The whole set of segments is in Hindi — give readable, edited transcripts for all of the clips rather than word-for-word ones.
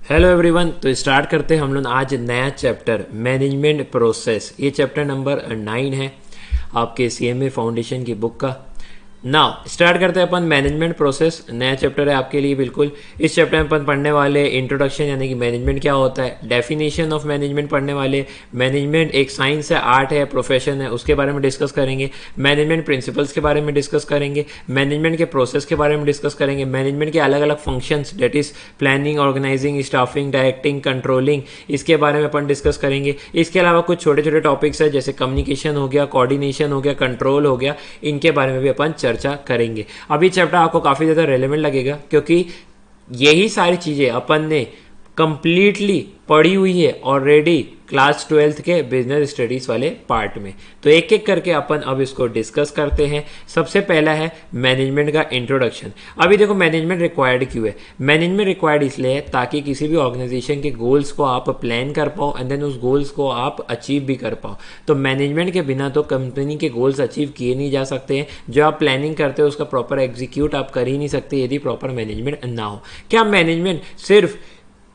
Hello everyone. तो स्टार्ट करते हैं हम लोग आज नया चैप्टर मैनेजमेंट प्रोसेस। ये चैप्टर नंबर 9 है आपके सीएमए फाउंडेशन की बुक का। नाउ स्टार्ट करते हैं अपन मैनेजमेंट प्रोसेस। नया चैप्टर है आपके लिए बिल्कुल। इस चैप्टर में अपन पढ़ने वाले इंट्रोडक्शन यानी कि मैनेजमेंट क्या होता है, डेफिनेशन ऑफ मैनेजमेंट पढ़ने वाले, मैनेजमेंट एक साइंस है, आर्ट है, प्रोफेशन है, उसके बारे में डिस्कस करेंगे, मैनेजमेंट प्रिंसिपल्स के बारे में डिस्कस करेंगे, मैनेजमेंट के प्रोसेस के बारे में डिस्कस करेंगे, मैनेजमेंट के अलग अलग functions that is planning, organizing, staffing, directing, controlling, इसके बारे में अपन डिस्कस करेंगे। इसके अलावा कुछ छोटे छोटे टॉपिक्स है जैसे कम्युनिकेशन हो गया, कोऑर्डिनेशन हो गया, कंट्रोल हो गया, इनके बारे में भी अपन चर्चा करेंगे। अभी चैप्टर आपको काफी ज्यादा रेलेवेंट लगेगा क्योंकि यही सारी चीजें अपन ने कंप्लीटली पढ़ी हुई है ऑलरेडी क्लास 12th के बिजनेस स्टडीज वाले पार्ट में। तो एक एक करके अपन अब इसको डिस्कस करते हैं। सबसे पहला है मैनेजमेंट का इंट्रोडक्शन। अभी देखो मैनेजमेंट रिक्वायर्ड क्यों है। मैनेजमेंट रिक्वायर्ड इसलिए है ताकि किसी भी ऑर्गेनाइजेशन के गोल्स को आप प्लान कर पाओ एंड देन उस गोल्स को आप अचीव भी कर पाओ। तो मैनेजमेंट के बिना तो कंपनी के गोल्स अचीव किए नहीं जा सकते हैं। जो आप प्लानिंग करते हो उसका प्रॉपर एग्जीक्यूट आप कर ही नहीं सकते यदि प्रॉपर मैनेजमेंट ना हो। क्या मैनेजमेंट सिर्फ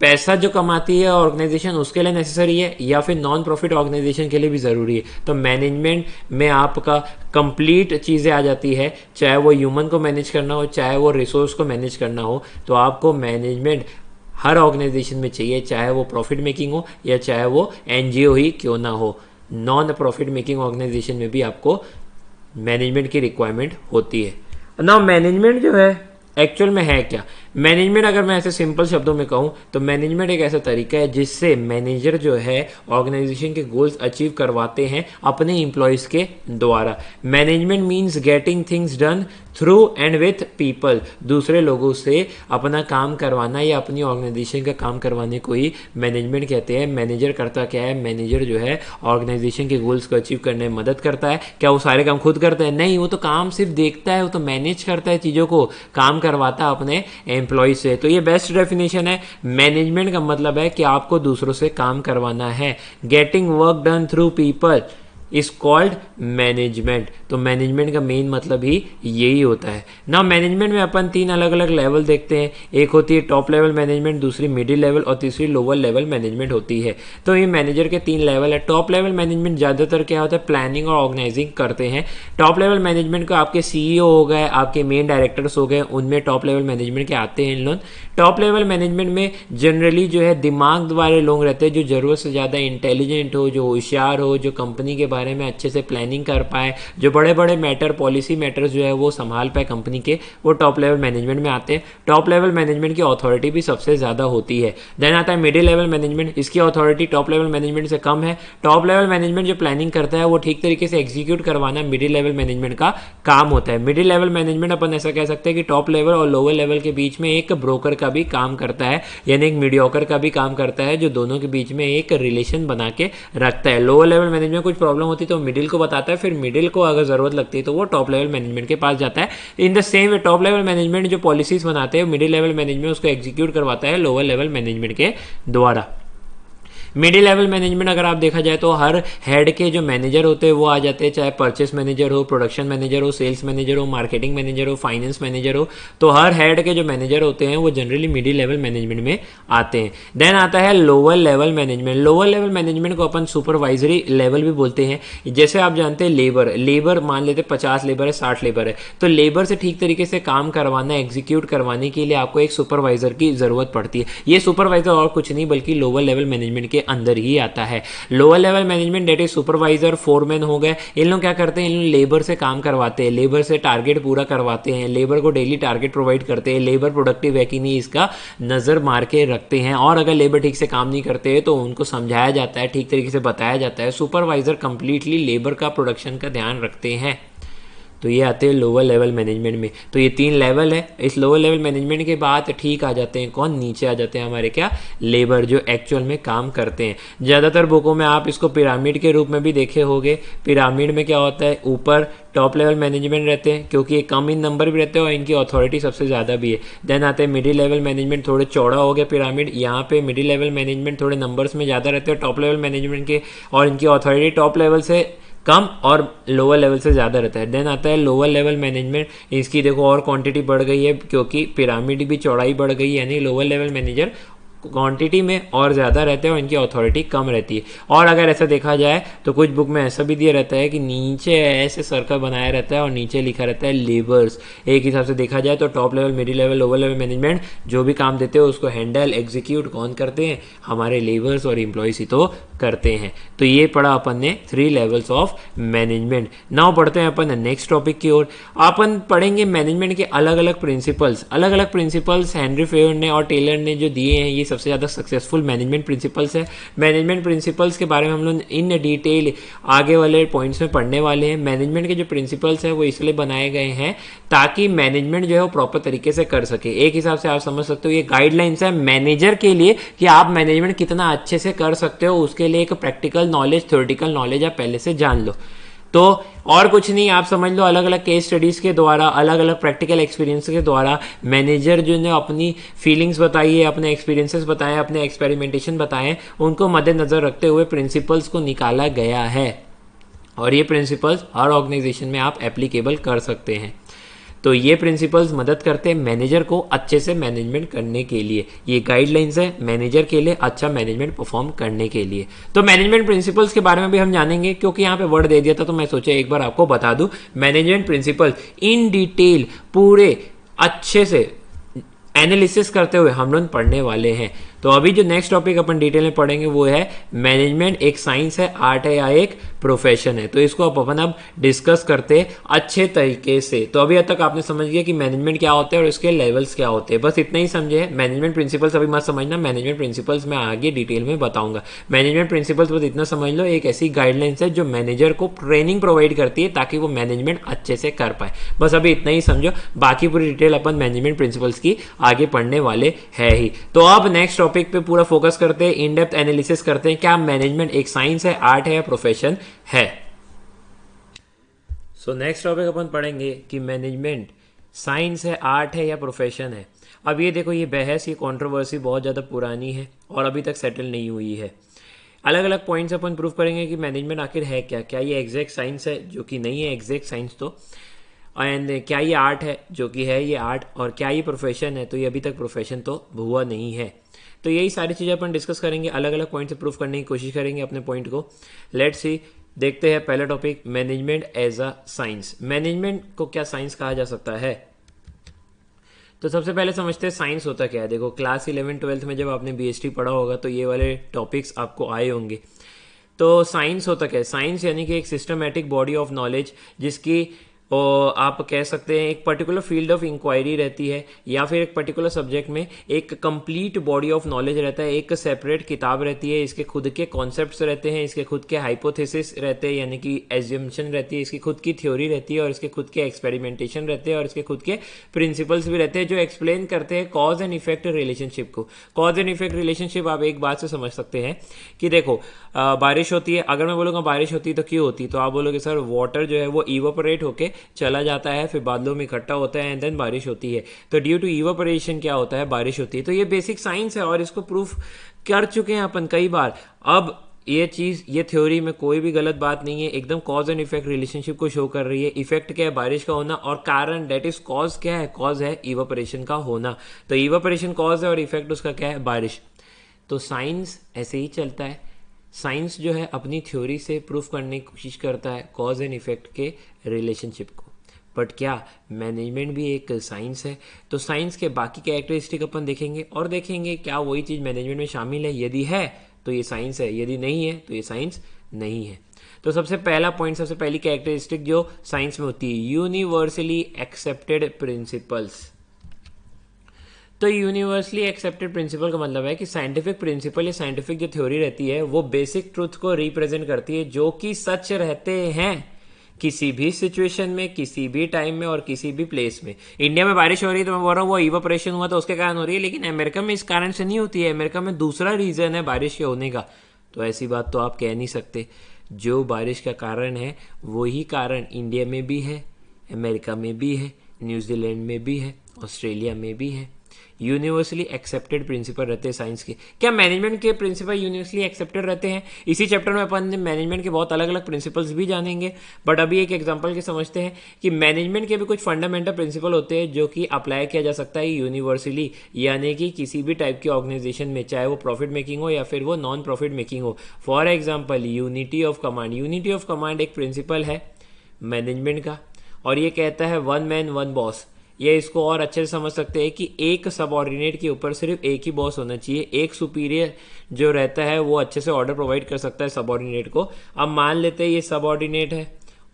पैसा जो कमाती है ऑर्गेनाइजेशन उसके लिए नेसेसरी है या फिर नॉन प्रॉफिट ऑर्गेनाइजेशन के लिए भी ज़रूरी है? तो मैनेजमेंट में आपका कंप्लीट चीज़ें आ जाती है, चाहे वो ह्यूमन को मैनेज करना हो, चाहे वो रिसोर्स को मैनेज करना हो। तो आपको मैनेजमेंट हर ऑर्गेनाइजेशन में चाहिए, चाहे वो प्रॉफिट मेकिंग हो या चाहे वो एनजीओ ही क्यों ना हो। नॉन प्रॉफिट मेकिंग ऑर्गेनाइजेशन में भी आपको मैनेजमेंट की रिक्वायरमेंट होती है ना। मैनेजमेंट जो है एक्चुअल में है क्या? मैनेजमेंट अगर मैं ऐसे सिंपल शब्दों में कहूं तो मैनेजमेंट एक ऐसा तरीका है जिससे मैनेजर जो है ऑर्गेनाइजेशन के गोल्स अचीव करवाते हैं अपने एम्प्लॉयज़ के द्वारा। Management means getting things done through and with people. दूसरे लोगों से अपना काम करवाना या अपनी ऑर्गेनाइजेशन का काम करवाने को ही मैनेजमेंट कहते हैं। मैनेजर करता क्या है? मैनेजर जो है ऑर्गेनाइजेशन के गोल्स को अचीव करने में मदद करता है। क्या वो सारे काम खुद करता है? नहीं, वो तो काम सिर्फ देखता है, वो तो मैनेज करता है चीज़ों को, काम करवाता अपने एम्प्लॉय से। तो ये बेस्ट डेफिनेशन है। मैनेजमेंट का मतलब है कि आपको दूसरों से काम करवाना है। Getting work done through people is called management. तो मैनेजमेंट का मेन मतलब ही यही होता है ना। मैनेजमेंट में अपन 3 अलग अलग लेवल देखते हैं। एक होती है टॉप लेवल मैनेजमेंट, दूसरी मिडिल लेवल और तीसरी लोअर लेवल मैनेजमेंट होती है। तो ये मैनेजर के 3 लेवल है। टॉप लेवल मैनेजमेंट ज़्यादातर क्या होता है? प्लानिंग और ऑर्गेनाइजिंग करते हैं। टॉप लेवल मैनेजमेंट को आपके सीईओ हो गए, आपके मेन डायरेक्टर्स हो गए, उनमें टॉप लेवल मैनेजमेंट के आते हैं इन लोग। टॉप लेवल मैनेजमेंट में जनरली जो है दिमाग वाले लोग रहते हैं जो ज़रूरत से ज़्यादा इंटेलिजेंट हो, जो होशियार हो, जो कंपनी के बारे में अच्छे से प्लानिंग कर पाए, जो बड़े बड़े मैटर, पॉलिसी मैटर्स जो है वो संभाल पाए कंपनी के, वो टॉप लेवल मैनेजमेंट में आते हैं। टॉप लेवल मैनेजमेंट की अथॉरिटी भी सबसे ज़्यादा होती है। देन आता है मिडिल लेवल मैनेजमेंट। इसकी अथॉरिटी टॉप लेवल मैनेजमेंट से कम है। टॉप लेवल मैनेजमेंट जो प्लानिंग करता है वो ठीक तरीके से एग्जीक्यूट करवाना मिडिल लेवल मैनेजमेंट का काम होता है। मिडिल लेवल मैनेजमेंट अपन ऐसा कह सकते हैं कि टॉप लेवल और लोअर लेवल के बीच में एक ब्रोकर का भी काम करता है, यानी एक मीडियोकर का भी काम करता है, जो दोनों के बीच में एक रिलेशन बना के रखता है। लोअर लेवल मैनेजमेंट कुछ प्रॉब्लम होती है तो मिडिल को बताता है, फिर मिडिल को अगर जरूरत लगती है तो वो टॉप लेवल मैनेजमेंट के पास जाता है। In the same way top level management जो पॉलिसीज बनाते हैं, मिडिल लेवल मैनेजमेंट उसको एग्जीक्यूट करवाता है लोअर लेवल मैनेजमेंट के द्वारा। मिडिल लेवल मैनेजमेंट अगर आप देखा जाए तो हर हेड के जो मैनेजर होते हैं वो आ जाते हैं, चाहे परचेस मैनेजर हो, प्रोडक्शन मैनेजर हो, सेल्स मैनेजर हो, मार्केटिंग मैनेजर हो, फाइनेंस मैनेजर हो। तो हर हेड के जो मैनेजर होते हैं वो जनरली मिडिल लेवल मैनेजमेंट में आते हैं। देन आता है lower level management. Lower level management को अपन सुपरवाइजरी लेवल भी बोलते हैं। जैसे आप जानते हैं लेबर मान लेते 50 लेबर है, 60 लेबर है, तो लेबर से ठीक तरीके से काम करवाना, एग्जीक्यूट करवाने के लिए आपको एक सुपरवाइजर की जरूरत पड़ती है। ये सुपरवाइजर और कुछ नहीं बल्कि लोअर लेवल मैनेजमेंट के अंदर ही आता है। Lower level management that is supervisor, foreman हो गए, इन लोग क्या करते हैं? इन लोग लेबर से काम करवाते हैं, लेबर से टारगेट पूरा करवाते हैं, लेबर को डेली टारगेट प्रोवाइड करते हैं, लेबर प्रोडक्टिव है कि नहीं इसका नजर मार के रखते हैं, और अगर लेबर ठीक से काम नहीं करते हैं तो उनको समझाया जाता है, ठीक तरीके से बताया जाता है। सुपरवाइजर कंप्लीटली लेबर का प्रोडक्शन का ध्यान रखते हैं। तो ये आते हैं लोअर लेवल मैनेजमेंट में। तो ये 3 लेवल है। इस लोअर लेवल मैनेजमेंट के बाद ठीक आ जाते हैं कौन? नीचे आ जाते हैं हमारे क्या? लेबर, जो एक्चुअल में काम करते हैं। ज़्यादातर बुकों में आप इसको पिरामिड के रूप में भी देखे होंगे। पिरामिड में क्या होता है? ऊपर टॉप लेवल मैनेजमेंट रहते हैं क्योंकि ये कम इन नंबर भी रहते हैं और इनकी अथॉरिटी सबसे ज़्यादा भी है। देन आते हैं मिडिल लेवल मैनेजमेंट, थोड़े चौड़ा हो गया पिरामिड। यहाँ पे मिडिल लेवल मैनेजमेंट थोड़े नंबर्स में ज़्यादा रहते हैं टॉप लेवल मैनेजमेंट के, और इनकी अथॉरिटी टॉप लेवल से कम और लोअर लेवल से ज़्यादा रहता है। देन आता है लोअर लेवल मैनेजमेंट। इसकी देखो और क्वांटिटी बढ़ गई है क्योंकि पिरामिड भी चौड़ाई बढ़ गई है, यानी लोअर लेवल मैनेजर क्वांटिटी में और ज़्यादा रहते हैं और इनकी अथॉरिटी कम रहती है। और अगर ऐसा देखा जाए तो कुछ बुक में ऐसा भी दिया रहता है कि नीचे ऐसे सर्कल बनाया रहता है और नीचे लिखा रहता है लेबर्स। एक हिसाब से देखा जाए तो top level, middle level, lower level management जो भी काम देते हैं उसको हैंडल एग्जीक्यूट कौन करते हैं, हमारे लेबर्स और एम्प्लॉयज ही तो करते हैं। तो ये पढ़ा अपन ने 3 लेवल्स ऑफ मैनेजमेंट। नाउ पढ़ते हैं अपन नेक्स्ट टॉपिक की ओर। अपन पढ़ेंगे मैनेजमेंट के अलग अलग प्रिंसिपल्स हेनरी फेयर ने और टेलर ने जो दिए हैं, ये सबसे ज़्यादा सक्सेसफुल मैनेजमेंट प्रिंसिपल्स है। मैनेजमेंट प्रिंसिपल्स के बारे में हम लोग इन डिटेल आगे वाले पॉइंट्स में पढ़ने वाले हैं। मैनेजमेंट के जो प्रिंसिपल्स हैं वो इसलिए बनाए गए हैं ताकि मैनेजमेंट जो है वो प्रॉपर तरीके से कर सके। एक हिसाब से आप समझ सकते हो ये गाइडलाइंस है मैनेजर के लिए कि आप मैनेजमेंट कितना अच्छे से कर सकते हो, उसके लिए एक प्रैक्टिकल नॉलेज, थ्योरेटिकल नॉलेज आप पहले से जान लो। तो और कुछ नहीं, आप समझ लो अलग अलग केस स्टडीज़ के द्वारा, अलग अलग प्रैक्टिकल एक्सपीरियंस के द्वारा मैनेजर जो ने अपनी फीलिंग्स बताई है, अपने एक्सपीरियंसेस बताए, अपने एक्सपेरिमेंटेशन बताए, उनको मद्देनज़र रखते हुए प्रिंसिपल्स को निकाला गया है। और ये प्रिंसिपल्स हर ऑर्गेनाइजेशन में आप एप्लीकेबल कर सकते हैं। तो ये प्रिंसिपल्स मदद करते हैं मैनेजर को अच्छे से मैनेजमेंट करने के लिए। ये गाइडलाइंस है मैनेजर के लिए अच्छा मैनेजमेंट परफॉर्म करने के लिए। तो मैनेजमेंट प्रिंसिपल्स के बारे में भी हम जानेंगे, क्योंकि यहाँ पे वर्ड दे दिया था तो मैं सोचा एक बार आपको बता दूं। मैनेजमेंट प्रिंसिपल्स इन डिटेल पूरे अच्छे से एनालिसिस करते हुए हम लोग पढ़ने वाले हैं। तो अभी जो नेक्स्ट टॉपिक अपन डिटेल में पढ़ेंगे वो है मैनेजमेंट एक साइंस है, आर्ट है या एक प्रोफेशन है। तो इसको अपन अब डिस्कस करते हैं अच्छे तरीके से। तो अभी तक आपने समझ गया कि मैनेजमेंट क्या होता है और इसके लेवल्स क्या होते हैं, बस इतना ही समझे। मैनेजमेंट प्रिंसिपल्स अभी मत समझना, मैनेजमेंट प्रिंसिपल्स मैं आगे डिटेल में बताऊंगा। मैनेजमेंट प्रिंसिपल्स बस इतना समझ लो, एक ऐसी गाइडलाइंस है जो मैनेजर को ट्रेनिंग प्रोवाइड करती है ताकि वो मैनेजमेंट अच्छे से कर पाए। बस अभी इतना ही समझो, बाकी पूरी डिटेल अपन मैनेजमेंट प्रिंसिपल्स की आगे पढ़ने वाले है ही। तो अब नेक्स्ट टॉपिक पे पूरा फोकस करते हैं, इन डेप्थ एनालिसिस करते हैं क्या मैनेजमेंट एक साइंस है, आर्ट है या प्रोफेशन है। सो नेक्स्ट टॉपिक अपन पढ़ेंगे कि मैनेजमेंट साइंस है, आर्ट है या प्रोफेशन है। अब ये देखो, ये बहस, ये कंट्रोवर्सी बहुत ज़्यादा पुरानी है और अभी तक सेटल नहीं हुई है। अलग अलग पॉइंट्स अपन प्रूव करेंगे कि मैनेजमेंट आखिर है क्या। क्या ये एग्जैक्ट साइंस है, जो कि नहीं है एग्जैक्ट साइंस तो, एंड क्या ये आर्ट है, जो कि है ये आर्ट, और क्या ये प्रोफेशन है, तो ये अभी तक प्रोफेशन तो हुआ नहीं है। तो यही सारी चीज़ें अपन डिस्कस करेंगे, अलग अलग पॉइंट से प्रूफ करने की कोशिश करेंगे अपने पॉइंट को। लेट्स सी, देखते हैं पहला topic, management as a science. Management को क्या साइंस कहा जा सकता है? तो सबसे पहले समझते हैं साइंस होता क्या है। देखो, क्लास 11-12 में जब आपने बीएसटी पढ़ा होगा तो ये वाले टॉपिक्स आपको आए होंगे। तो साइंस होता क्या है? साइंस यानी कि एक सिस्टमैटिक बॉडी ऑफ नॉलेज, जिसकी और आप कह सकते हैं एक पर्टिकुलर फील्ड ऑफ इंक्वायरी रहती है, या फिर एक पर्टिकुलर सब्जेक्ट में एक कंप्लीट बॉडी ऑफ नॉलेज रहता है, एक सेपरेट किताब रहती है, इसके खुद के कॉन्सेप्ट्स रहते हैं, इसके खुद के हाइपोथेसिस रहते हैं यानी कि एज्यूम्पशन रहती है, इसकी खुद की थ्योरी रहती है और इसके खुद के एक्सपेरिमेंटेशन रहते हैं और इसके खुद के प्रिंसिपल्स भी रहते हैं जो एक्सप्लेन करते हैं कॉज एंड इफेक्ट रिलेशनशिप को। कॉज एंड इफेक्ट रिलेशनशिप आप एक बात से समझ सकते हैं कि देखो, बारिश होती है, अगर मैं बोलूँगा बारिश होती है तो क्यों होती है, तो आप बोलोगे सर वाटर जो है वो इवापोरेट होके चला जाता है, फिर बादलों में इकट्ठा होता है एंड देन बारिश होती है। तो ड्यू टू इवापोरेशन क्या होता है, बारिश होती है। तो ये बेसिक साइंस है और इसको प्रूफ कर चुके हैं अपन कई बार। अब ये चीज़, ये थ्योरी में कोई भी गलत बात नहीं है, एकदम कॉज एंड इफेक्ट रिलेशनशिप को शो कर रही है। इफेक्ट क्या है, बारिश का होना, और कारण दैट इज कॉज क्या है, कॉज है इवापोरेशन का होना। तो इवापोरेशन कॉज है और इफेक्ट उसका क्या है, बारिश। तो साइंस ऐसे ही चलता है। साइंस जो है अपनी थ्योरी से प्रूफ करने की कोशिश करता है कॉज एंड इफेक्ट के रिलेशनशिप को। बट क्या मैनेजमेंट भी एक साइंस है? तो साइंस के बाकी कैरेक्टरिस्टिक अपन देखेंगे और देखेंगे क्या वही चीज़ मैनेजमेंट में शामिल है। यदि है तो ये साइंस है, यदि नहीं है तो ये साइंस नहीं है। तो सबसे पहला पॉइंट, सबसे पहली कैरेक्टरिस्टिक जो साइंस में होती है, यूनिवर्सली एक्सेप्टेड प्रिंसिपल्स। तो यूनिवर्सली एक्सेप्टेड प्रिंसिपल का मतलब है कि साइंटिफिक प्रिंसिपल या साइंटिफिक जो थ्योरी रहती है वो बेसिक ट्रूथ को रिप्रेजेंट करती है, जो कि सच रहते हैं किसी भी सिचुएशन में, किसी भी टाइम में और किसी भी प्लेस में। इंडिया में बारिश हो रही है तो मैं बोल रहा हूँ वो इवापोरेशन हुआ तो उसके कारण हो रही है, लेकिन अमेरिका में इस कारण से नहीं होती है, अमेरिका में दूसरा रीजन है बारिश के होने का। तो ऐसी बात तो आप कह नहीं सकते। जो बारिश का कारण है वही कारण इंडिया में भी है, अमेरिका में भी है, न्यूजीलैंड में भी है, ऑस्ट्रेलिया में भी है। यूनिवर्सली एक्सेप्टेड प्रिंसिपल रहते हैं साइंस के। क्या मैनेजमेंट के प्रिंसिपल यूनिवर्सली एक्सेप्टेड रहते हैं? इसी चैप्टर में अपन मैनेजमेंट के बहुत अलग अलग प्रिंसिपल्स भी जानेंगे, बट अभी एक एग्जांपल के समझते हैं कि मैनेजमेंट के भी कुछ फंडामेंटल प्रिंसिपल होते हैं जो कि अप्लाई किया जा सकता है यूनिवर्सली, यानी कि किसी भी टाइप की ऑर्गेनाइजेशन में, चाहे वो प्रॉफिट मेकिंग हो या फिर वो नॉन प्रॉफिट मेकिंग हो। For example unity of command. Unity of command एक प्रिंसिपल है मैनेजमेंट का, और ये कहता है वन मैन वन बॉस। ये इसको और अच्छे से समझ सकते हैं कि एक सबऑर्डिनेट के ऊपर सिर्फ एक ही बॉस होना चाहिए। एक सुपीरियर जो रहता है वो अच्छे से ऑर्डर प्रोवाइड कर सकता है सबऑर्डिनेट को। अब मान लेते हैं ये सबऑर्डिनेट है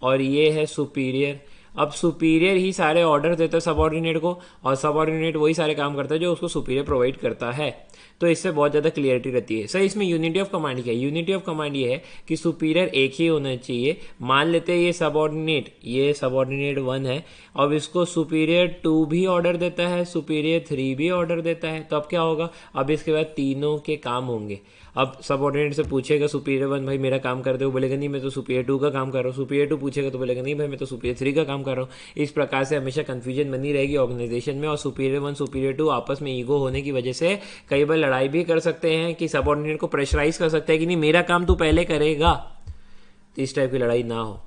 और ये है सुपीरियर। अब सुपीरियर ही सारे ऑर्डर देता है सबऑर्डिनेट को, और सबऑर्डिनेट वही सारे काम करता है जो उसको सुपीरियर प्रोवाइड करता है। तो इससे बहुत ज़्यादा क्लियरिटी रहती है। सर इसमें यूनिटी ऑफ कमांड क्या है? यूनिटी ऑफ कमांड ये है कि सुपीरियर एक ही होना चाहिए। मान लेते हैं ये सबऑर्डिनेट 1 है, अब इसको सुपीरियर 2 भी ऑर्डर देता है, सुपीरियर 3 भी ऑर्डर देता है। तो अब क्या होगा? अब इसके बाद तीनों के काम होंगे। अब सबऑर्डिनेट से पूछेगा सुपीरियर 1 भाई मेरा काम कर दे, वो बोलेगा नहीं मैं तो सुपीरियर 2 का काम कर रहा हूँ। सुपीरियर 2 पूछेगा तो बोलेगा नहीं भाई मैं तो सुपीरियर 3 का काम कर रहा हूँ। इस प्रकार से हमेशा कंफ्यूजन बनी रहेगी ऑर्गेनाइजेशन में, और सुपीरियर 1 सुपीरियर 2 आपस में ईगो होने की वजह से कई बार लड़ाई भी कर सकते हैं कि सबऑर्डिनेट को प्रेशराइज कर सकते हैं कि नहीं मेरा काम तू पहले करेगा। तो इस टाइप की लड़ाई ना हो,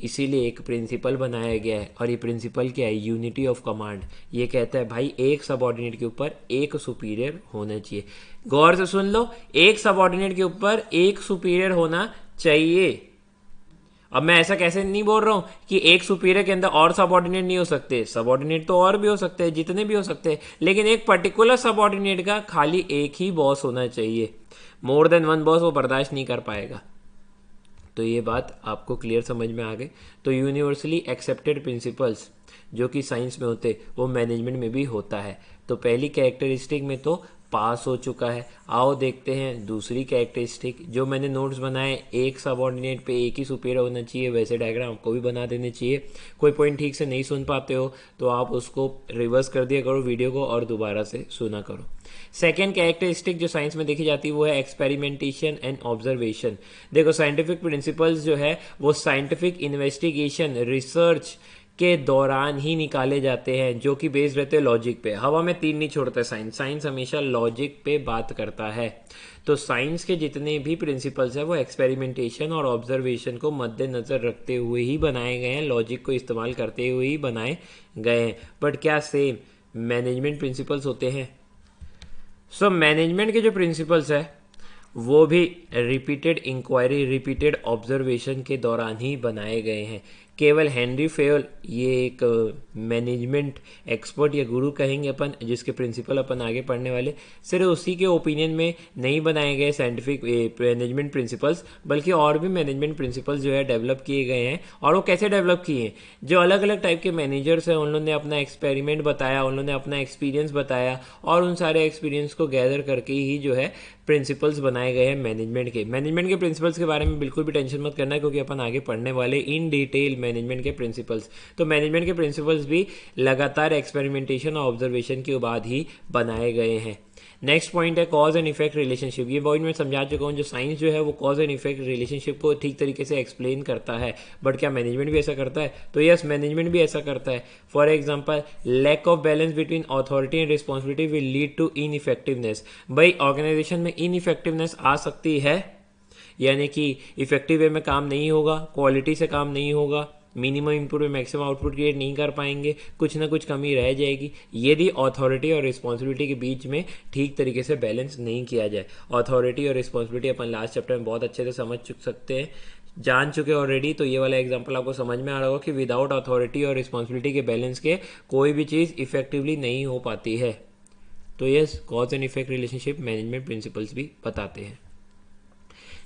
इसीलिए एक प्रिंसिपल बनाया गया है। और ये प्रिंसिपल क्या है? Unity of command. ये कहता है भाई एक सबऑर्डिनेट के ऊपर एक सुपीरियर होना चाहिए। गौर से सुन लो, एक सबऑर्डिनेट के ऊपर एक सुपीरियर होना चाहिए। अब मैं ऐसा कैसे नहीं बोल रहा हूं कि एक सुपीरियर के अंदर और सबऑर्डिनेट नहीं हो सकते। सबऑर्डिनेट तो और भी हो सकते हैं, जितने भी हो सकते हैं, लेकिन एक पर्टिकुलर सबऑर्डिनेट का खाली एक ही बॉस होना चाहिए। मोर देन वन बॉस वो बर्दाश्त नहीं कर पाएगा। तो ये बात आपको क्लियर समझ में आ गई। तो यूनिवर्सली एक्सेप्टेड प्रिंसिपल्स जो कि साइंस में होते वो मैनेजमेंट में भी होता है। तो पहली कैरेक्टरिस्टिक में तो पास हो चुका है। आओ देखते हैं दूसरी कैरेक्टरिस्टिक। जो मैंने नोट्स बनाए, एक सबऑर्डिनेट पे एक ही सुपीरियर होना चाहिए, वैसे डायग्राम आपको भी बना देने चाहिए। कोई पॉइंट ठीक से नहीं सुन पाते हो तो आप उसको रिवर्स कर दिया करो वीडियो को और दोबारा से सुना करो। सेकेंड कैरेक्टरिस्टिक जो साइंस में देखी जाती है वो है एक्सपेरिमेंटेशन एंड ऑब्जर्वेशन। देखो साइंटिफिक प्रिंसिपल्स जो है वो साइंटिफिक इन्वेस्टिगेशन रिसर्च के दौरान ही निकाले जाते हैं, जो कि बेस्ड रहते हैं लॉजिक पे। हवा में तीर नहीं छोड़ता साइंस हमेशा लॉजिक पे बात करता है। तो साइंस के जितने भी प्रिंसिपल्स हैं वो एक्सपेरिमेंटेशन और ऑब्जर्वेशन को मद्देनजर रखते हुए ही बनाए गए हैं, लॉजिक को इस्तेमाल करते हुए ही बनाए गए हैं। बट क्या सेम मैनेजमेंट प्रिंसिपल्स होते हैं? सो मैनेजमेंट के जो प्रिंसिपल्स है वो भी रिपीटेड इंक्वायरी, रिपीटेड ऑब्जर्वेशन के दौरान ही बनाए गए हैं। केवल हेनरी फेयल, ये एक मैनेजमेंट एक्सपर्ट या गुरु कहेंगे अपन, जिसके प्रिंसिपल अपन आगे पढ़ने वाले, सिर्फ उसी के ओपिनियन में नहीं बनाए गए साइंटिफिक मैनेजमेंट प्रिंसिपल्स, बल्कि और भी मैनेजमेंट प्रिंसिपल्स जो है डेवलप किए गए हैं। और वो कैसे डेवलप किए हैं? जो अलग अलग टाइप के मैनेजर्स हैं उन्होंने अपना एक्सपेरिमेंट बताया, उन्होंने अपना एक्सपीरियंस बताया, और उन सारे एक्सपीरियंस को गैदर करके ही जो है प्रिंसिपल्स बनाए गए हैं मैनेजमेंट के। मैनेजमेंट के प्रिंसिपल्स के बारे में बिल्कुल भी टेंशन मत करना, क्योंकि अपन आगे पढ़ने वाले इन डिटेल मैनेजमेंट के प्रिंसिपल्स। तो मैनेजमेंट के प्रिंसिपल्स भी लगातार एक्सपेरिमेंटेशन और ऑब्जर्वेशन के बाद ही बनाए गए हैं। नेक्स्ट पॉइंट है कॉज एंड इफेक्ट रिलेशनशिप। ये पॉइंट मैं समझा चुका हूँ। जो साइंस जो है वो कॉज एंड इफेक्ट रिलेशनशिप को ठीक तरीके से एक्सप्लेन करता है, बट क्या मैनेजमेंट भी ऐसा करता है? तो यस, मैनेजमेंट भी ऐसा करता है। For example, lack of balance between authority and responsibility will lead to ineffectiveness. भाई ऑर्गेनाइजेशन में इनइफेक्टिवनेस आ सकती है, यानी कि इफेक्टिव वे में काम नहीं होगा, क्वालिटी से काम नहीं होगा, मिनिमम इनपुट में मैक्सिमम आउटपुट क्रिएट नहीं कर पाएंगे, कुछ ना कुछ कमी रह जाएगी, यदि अथॉरिटी और रिस्पॉन्सिबिलिटी के बीच में ठीक तरीके से बैलेंस नहीं किया जाए। अथॉरिटी और रिस्पॉन्सिबिलिटी अपन लास्ट चैप्टर में बहुत अच्छे से समझ सकते हैं, जान चुके ऑलरेडी। तो ये वाला एग्जांपल आपको समझ में आ रहा होगा कि विदाउट अथॉरिटी और रिस्पॉन्सिबिलिटी के बैलेंस के कोई भी चीज़ इफेक्टिवली नहीं हो पाती है। तो yes, cause and effect relationship management principles भी बताते हैं।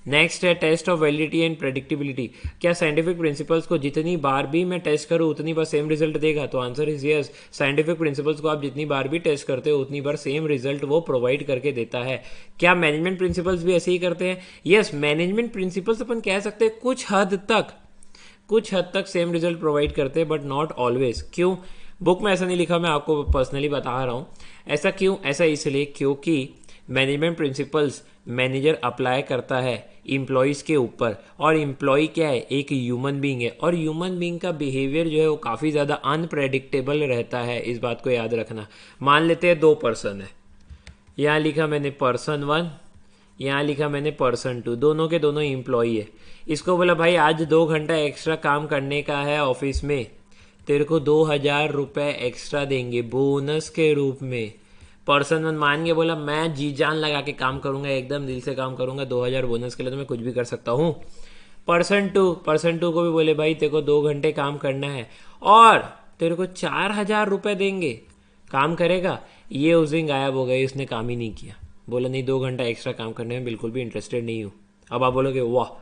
नेक्स्ट है test of validity and predictability. क्या साइंटिफिक प्रिंसिपल्स को जितनी बार भी मैं टेस्ट करूँ उतनी बार सेम रिजल्ट देगा? तो answer is yes. Scientific principles को आप जितनी बार भी टेस्ट करते हो उतनी बार सेम रिजल्ट वो प्रोवाइड करके देता है। क्या मैनेजमेंट प्रिंसिपल्स भी ऐसे ही करते हैं? यस, मैनेजमेंट प्रिंसिपल्स अपन कह सकते हैं कुछ हद तक सेम रिजल्ट प्रोवाइड करते हैं, बट नॉट ऑलवेज। क्यों? बुक में ऐसा नहीं लिखा, मैं आपको पर्सनली बता रहा हूँ। ऐसा क्यों? ऐसा इसलिए क्योंकि मैनेजमेंट प्रिंसिपल्स मैनेजर अप्लाई करता है इम्प्लॉयज़ के ऊपर, और इम्प्लॉय क्या है, एक ह्यूमन बीइंग है, और ह्यूमन बीइंग का बिहेवियर जो है वो काफ़ी ज़्यादा अनप्रेडिक्टेबल रहता है, इस बात को याद रखना। मान लेते हैं 2 पर्सन है, यहाँ लिखा मैंने पर्सन 1, यहाँ लिखा मैंने पर्सन 2, दोनों के दोनों एम्प्लॉई है। इसको बोला भाई आज 2 घंटा एक्स्ट्रा काम करने का है ऑफिस में, तेरे को 2,000 रुपये एक्स्ट्रा देंगे बोनस के रूप में। पर्सन 1 मान के बोला मैं जी जान लगा के काम करूंगा, एकदम दिल से काम करूंगा, 2,000 बोनस के लिए तो मैं कुछ भी कर सकता हूँ। पर्सन 2 को भी बोले भाई तेरे को 2 घंटे काम करना है और तेरे को 4,000 रुपये देंगे, काम करेगा। ये उस दिन गायब हो गई, उसने काम ही नहीं किया, बोला नहीं 2 घंटा एक्स्ट्रा काम करने में बिल्कुल भी इंटरेस्टेड नहीं हूँ। अब आप बोलोगे वाह,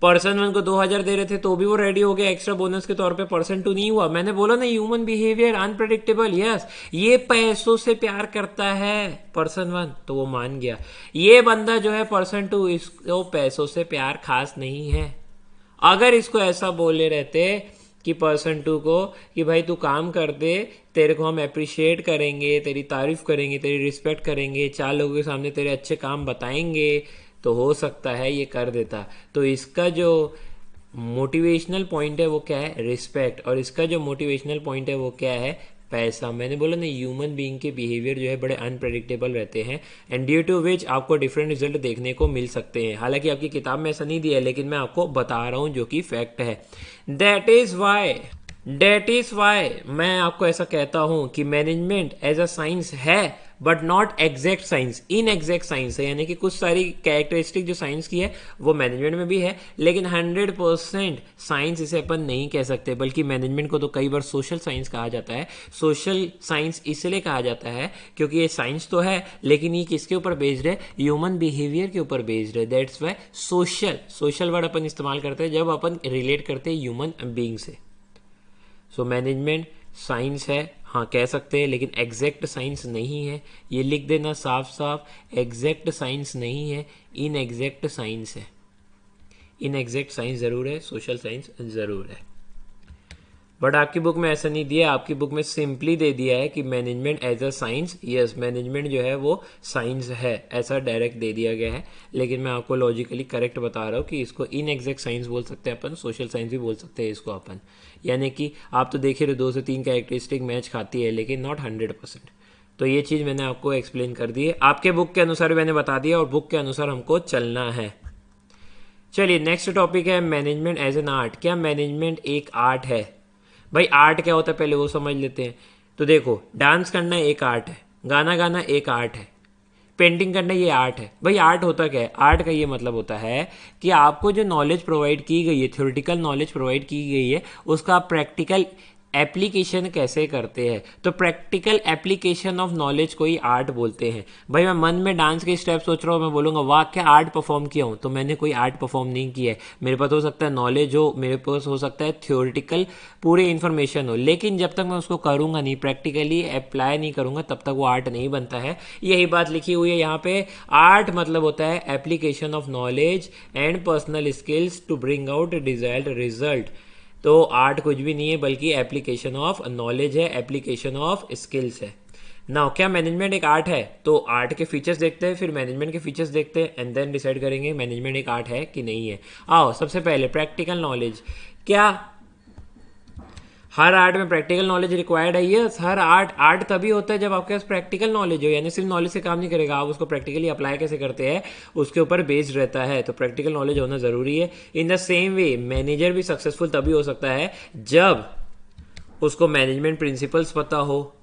पर्सन 1 को 2,000 दे रहे थे तो भी वो रेडी हो गया एक्स्ट्रा बोनस के तौर पे, पर्सन 2 नहीं हुआ। मैंने बोला ना ह्यूमन बिहेवियर अनप्रेडिक्टेबल, यस। ये पैसों से प्यार करता है पर्सन 1, तो वो मान गया। ये बंदा जो है पर्सन 2, इसको पैसों से प्यार खास नहीं है। अगर इसको ऐसा बोले रहते कि पर्सन 2 को कि भाई तू काम कर दे, तेरे को हम अप्रिशिएट करेंगे, तेरी तारीफ करेंगे, तेरी रिस्पेक्ट करेंगे, 4 लोगों के सामने तेरे अच्छे काम बताएंगे, तो हो सकता है ये कर देता। तो इसका जो मोटिवेशनल पॉइंट है वो क्या है, रिस्पेक्ट, और इसका जो मोटिवेशनल पॉइंट है वो क्या है, पैसा। मैंने बोला ना ह्यूमन बीइंग के बिहेवियर जो है बड़े अनप्रेडिक्टेबल रहते हैं, एंड ड्यू टू विच आपको डिफरेंट रिजल्ट देखने को मिल सकते हैं। हालांकि आपकी किताब में ऐसा नहीं दिया है, लेकिन मैं आपको बता रहा हूं जो कि फैक्ट है। दैट इज वाई मैं आपको ऐसा कहता हूं कि मैनेजमेंट एज अ साइंस है but not exact science, in exact science है। यानी कि कुछ सारी कैरेक्टरिस्टिक जो साइंस की है वो मैनेजमेंट में भी है, लेकिन 100% साइंस इसे अपन नहीं कह सकते, बल्कि मैनेजमेंट को तो कई बार सोशल साइंस कहा जाता है। सोशल साइंस इसलिए कहा जाता है क्योंकि ये साइंस तो है, लेकिन ये किसके ऊपर बेस्ड है, ह्यूमन बिहेवियर के ऊपर बेस्ड है। दैट्स वाई सोशल वर्ड अपन इस्तेमाल करते हैं जब अपन रिलेट करते हैं ह्यूमन बीइंग से। सो मैनेजमेंट साइंस है, हाँ कह सकते हैं, लेकिन एग्जैक्ट साइंस नहीं है। ये लिख देना साफ साफ, एग्जैक्ट साइंस नहीं है, इन एग्जैक्ट साइंस है। इन एग्जैक्ट साइंस जरूर है, सोशल साइंस जरूर है, बट आपकी बुक में ऐसा नहीं दिया। आपकी बुक में सिंपली दे दिया है कि management as a science, yes management जो है वो साइंस है, ऐसा डायरेक्ट दे दिया गया है। लेकिन मैं आपको लॉजिकली करेक्ट बता रहा हूँ कि इसको इन एग्जैक्ट साइंस बोल सकते हैं अपन, सोशल साइंस भी बोल सकते हैं इसको अपन। यानी कि आप तो देख रहे 2 से 3 कैरेक्टरिस्टिक मैच खाती है, लेकिन नॉट 100%। तो ये चीज़ मैंने आपको एक्सप्लेन कर दी है, आपके बुक के अनुसार मैंने बता दिया, और बुक के अनुसार हमको चलना है। चलिए नेक्स्ट टॉपिक है मैनेजमेंट एज एन आर्ट। क्या मैनेजमेंट एक आर्ट है? भाई आर्ट क्या होता है पहले वो समझ लेते हैं। तो देखो, डांस करना एक आर्ट है, गाना गाना एक आर्ट है, पेंटिंग करना ये आर्ट है। भाई आर्ट होता क्या है? आर्ट का ये मतलब होता है कि आपको जो नॉलेज प्रोवाइड की गई है, थ्योरेटिकल नॉलेज प्रोवाइड की गई है, उसका आप प्रैक्टिकल एप्लीकेशन कैसे करते हैं। तो प्रैक्टिकल एप्लीकेशन ऑफ नॉलेज को ही आर्ट बोलते हैं। भाई मैं मन में डांस के स्टेप सोच रहा हूँ, मैं बोलूँगा वाह क्या आर्ट परफॉर्म किया हूँ, तो मैंने कोई आर्ट परफॉर्म नहीं किया है। मेरे पास हो सकता है नॉलेज हो, मेरे पास हो सकता है थ्योरेटिकल पूरे इन्फॉर्मेशन हो, लेकिन जब तक मैं उसको करूँगा नहीं, प्रैक्टिकली अप्लाई नहीं करूँगा, तब तक वो आर्ट नहीं बनता है। यही बात लिखी हुई है यहाँ पे। आर्ट मतलब होता है application of knowledge and personal skills to bring out desired result. तो आर्ट कुछ भी नहीं है बल्कि एप्लीकेशन ऑफ नॉलेज है, एप्लीकेशन ऑफ स्किल्स है। नाउ क्या मैनेजमेंट एक आर्ट है? तो आर्ट के फीचर्स देखते हैं, फिर मैनेजमेंट के फीचर्स देखते हैं, एंड देन डिसाइड करेंगे मैनेजमेंट एक आर्ट है कि नहीं है। आओ सबसे पहले प्रैक्टिकल नॉलेज। क्या हर आर्ट में प्रैक्टिकल नॉलेज रिक्वायर्ड है? यस, हर आर्ट तभी होता है जब आपके पास प्रैक्टिकल नॉलेज हो। यानी सिर्फ नॉलेज से काम नहीं करेगा, आप उसको प्रैक्टिकली अप्लाई कैसे करते हैं उसके ऊपर बेस्ड रहता है। तो प्रैक्टिकल नॉलेज होना जरूरी है। In the same way manager भी सक्सेसफुल तभी हो सकता है जब उसको मैनेजमेंट प्रिंसिपल्स पता हो,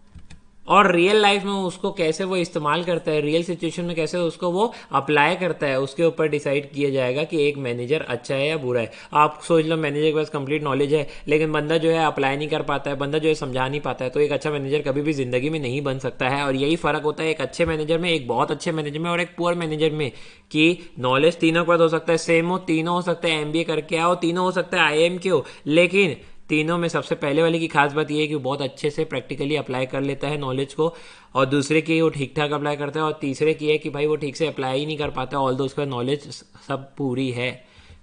और रियल लाइफ में उसको कैसे वो इस्तेमाल करता है, रियल सिचुएशन में कैसे उसको वो अप्लाई करता है, उसके ऊपर डिसाइड किया जाएगा कि एक मैनेजर अच्छा है या बुरा है। आप सोच लो मैनेजर के पास कंप्लीट नॉलेज है, लेकिन बंदा जो है अप्लाई नहीं कर पाता है, बंदा जो है समझा नहीं पाता है, तो एक अच्छा मैनेजर कभी भी जिंदगी में नहीं बन सकता है। और यही फर्क होता है एक अच्छे मैनेजर में, एक बहुत अच्छे मैनेजर में, और एक पुअर मैनेजर में, कि नॉलेज तीनों के पास हो सकता है सेम हो, तीनों हो सकता है MBA करके आओ, तीनों हो सकता है IIM के हो, लेकिन तीनों में सबसे पहले वाले की खास बात यह है कि वो बहुत अच्छे से प्रैक्टिकली अप्लाई कर लेता है नॉलेज को, और दूसरे की वो ठीक ठाक अप्लाई करता है, और तीसरे की है कि भाई वो ठीक से अप्लाई ही नहीं कर पाता, ऑल दो उसका नॉलेज सब पूरी है।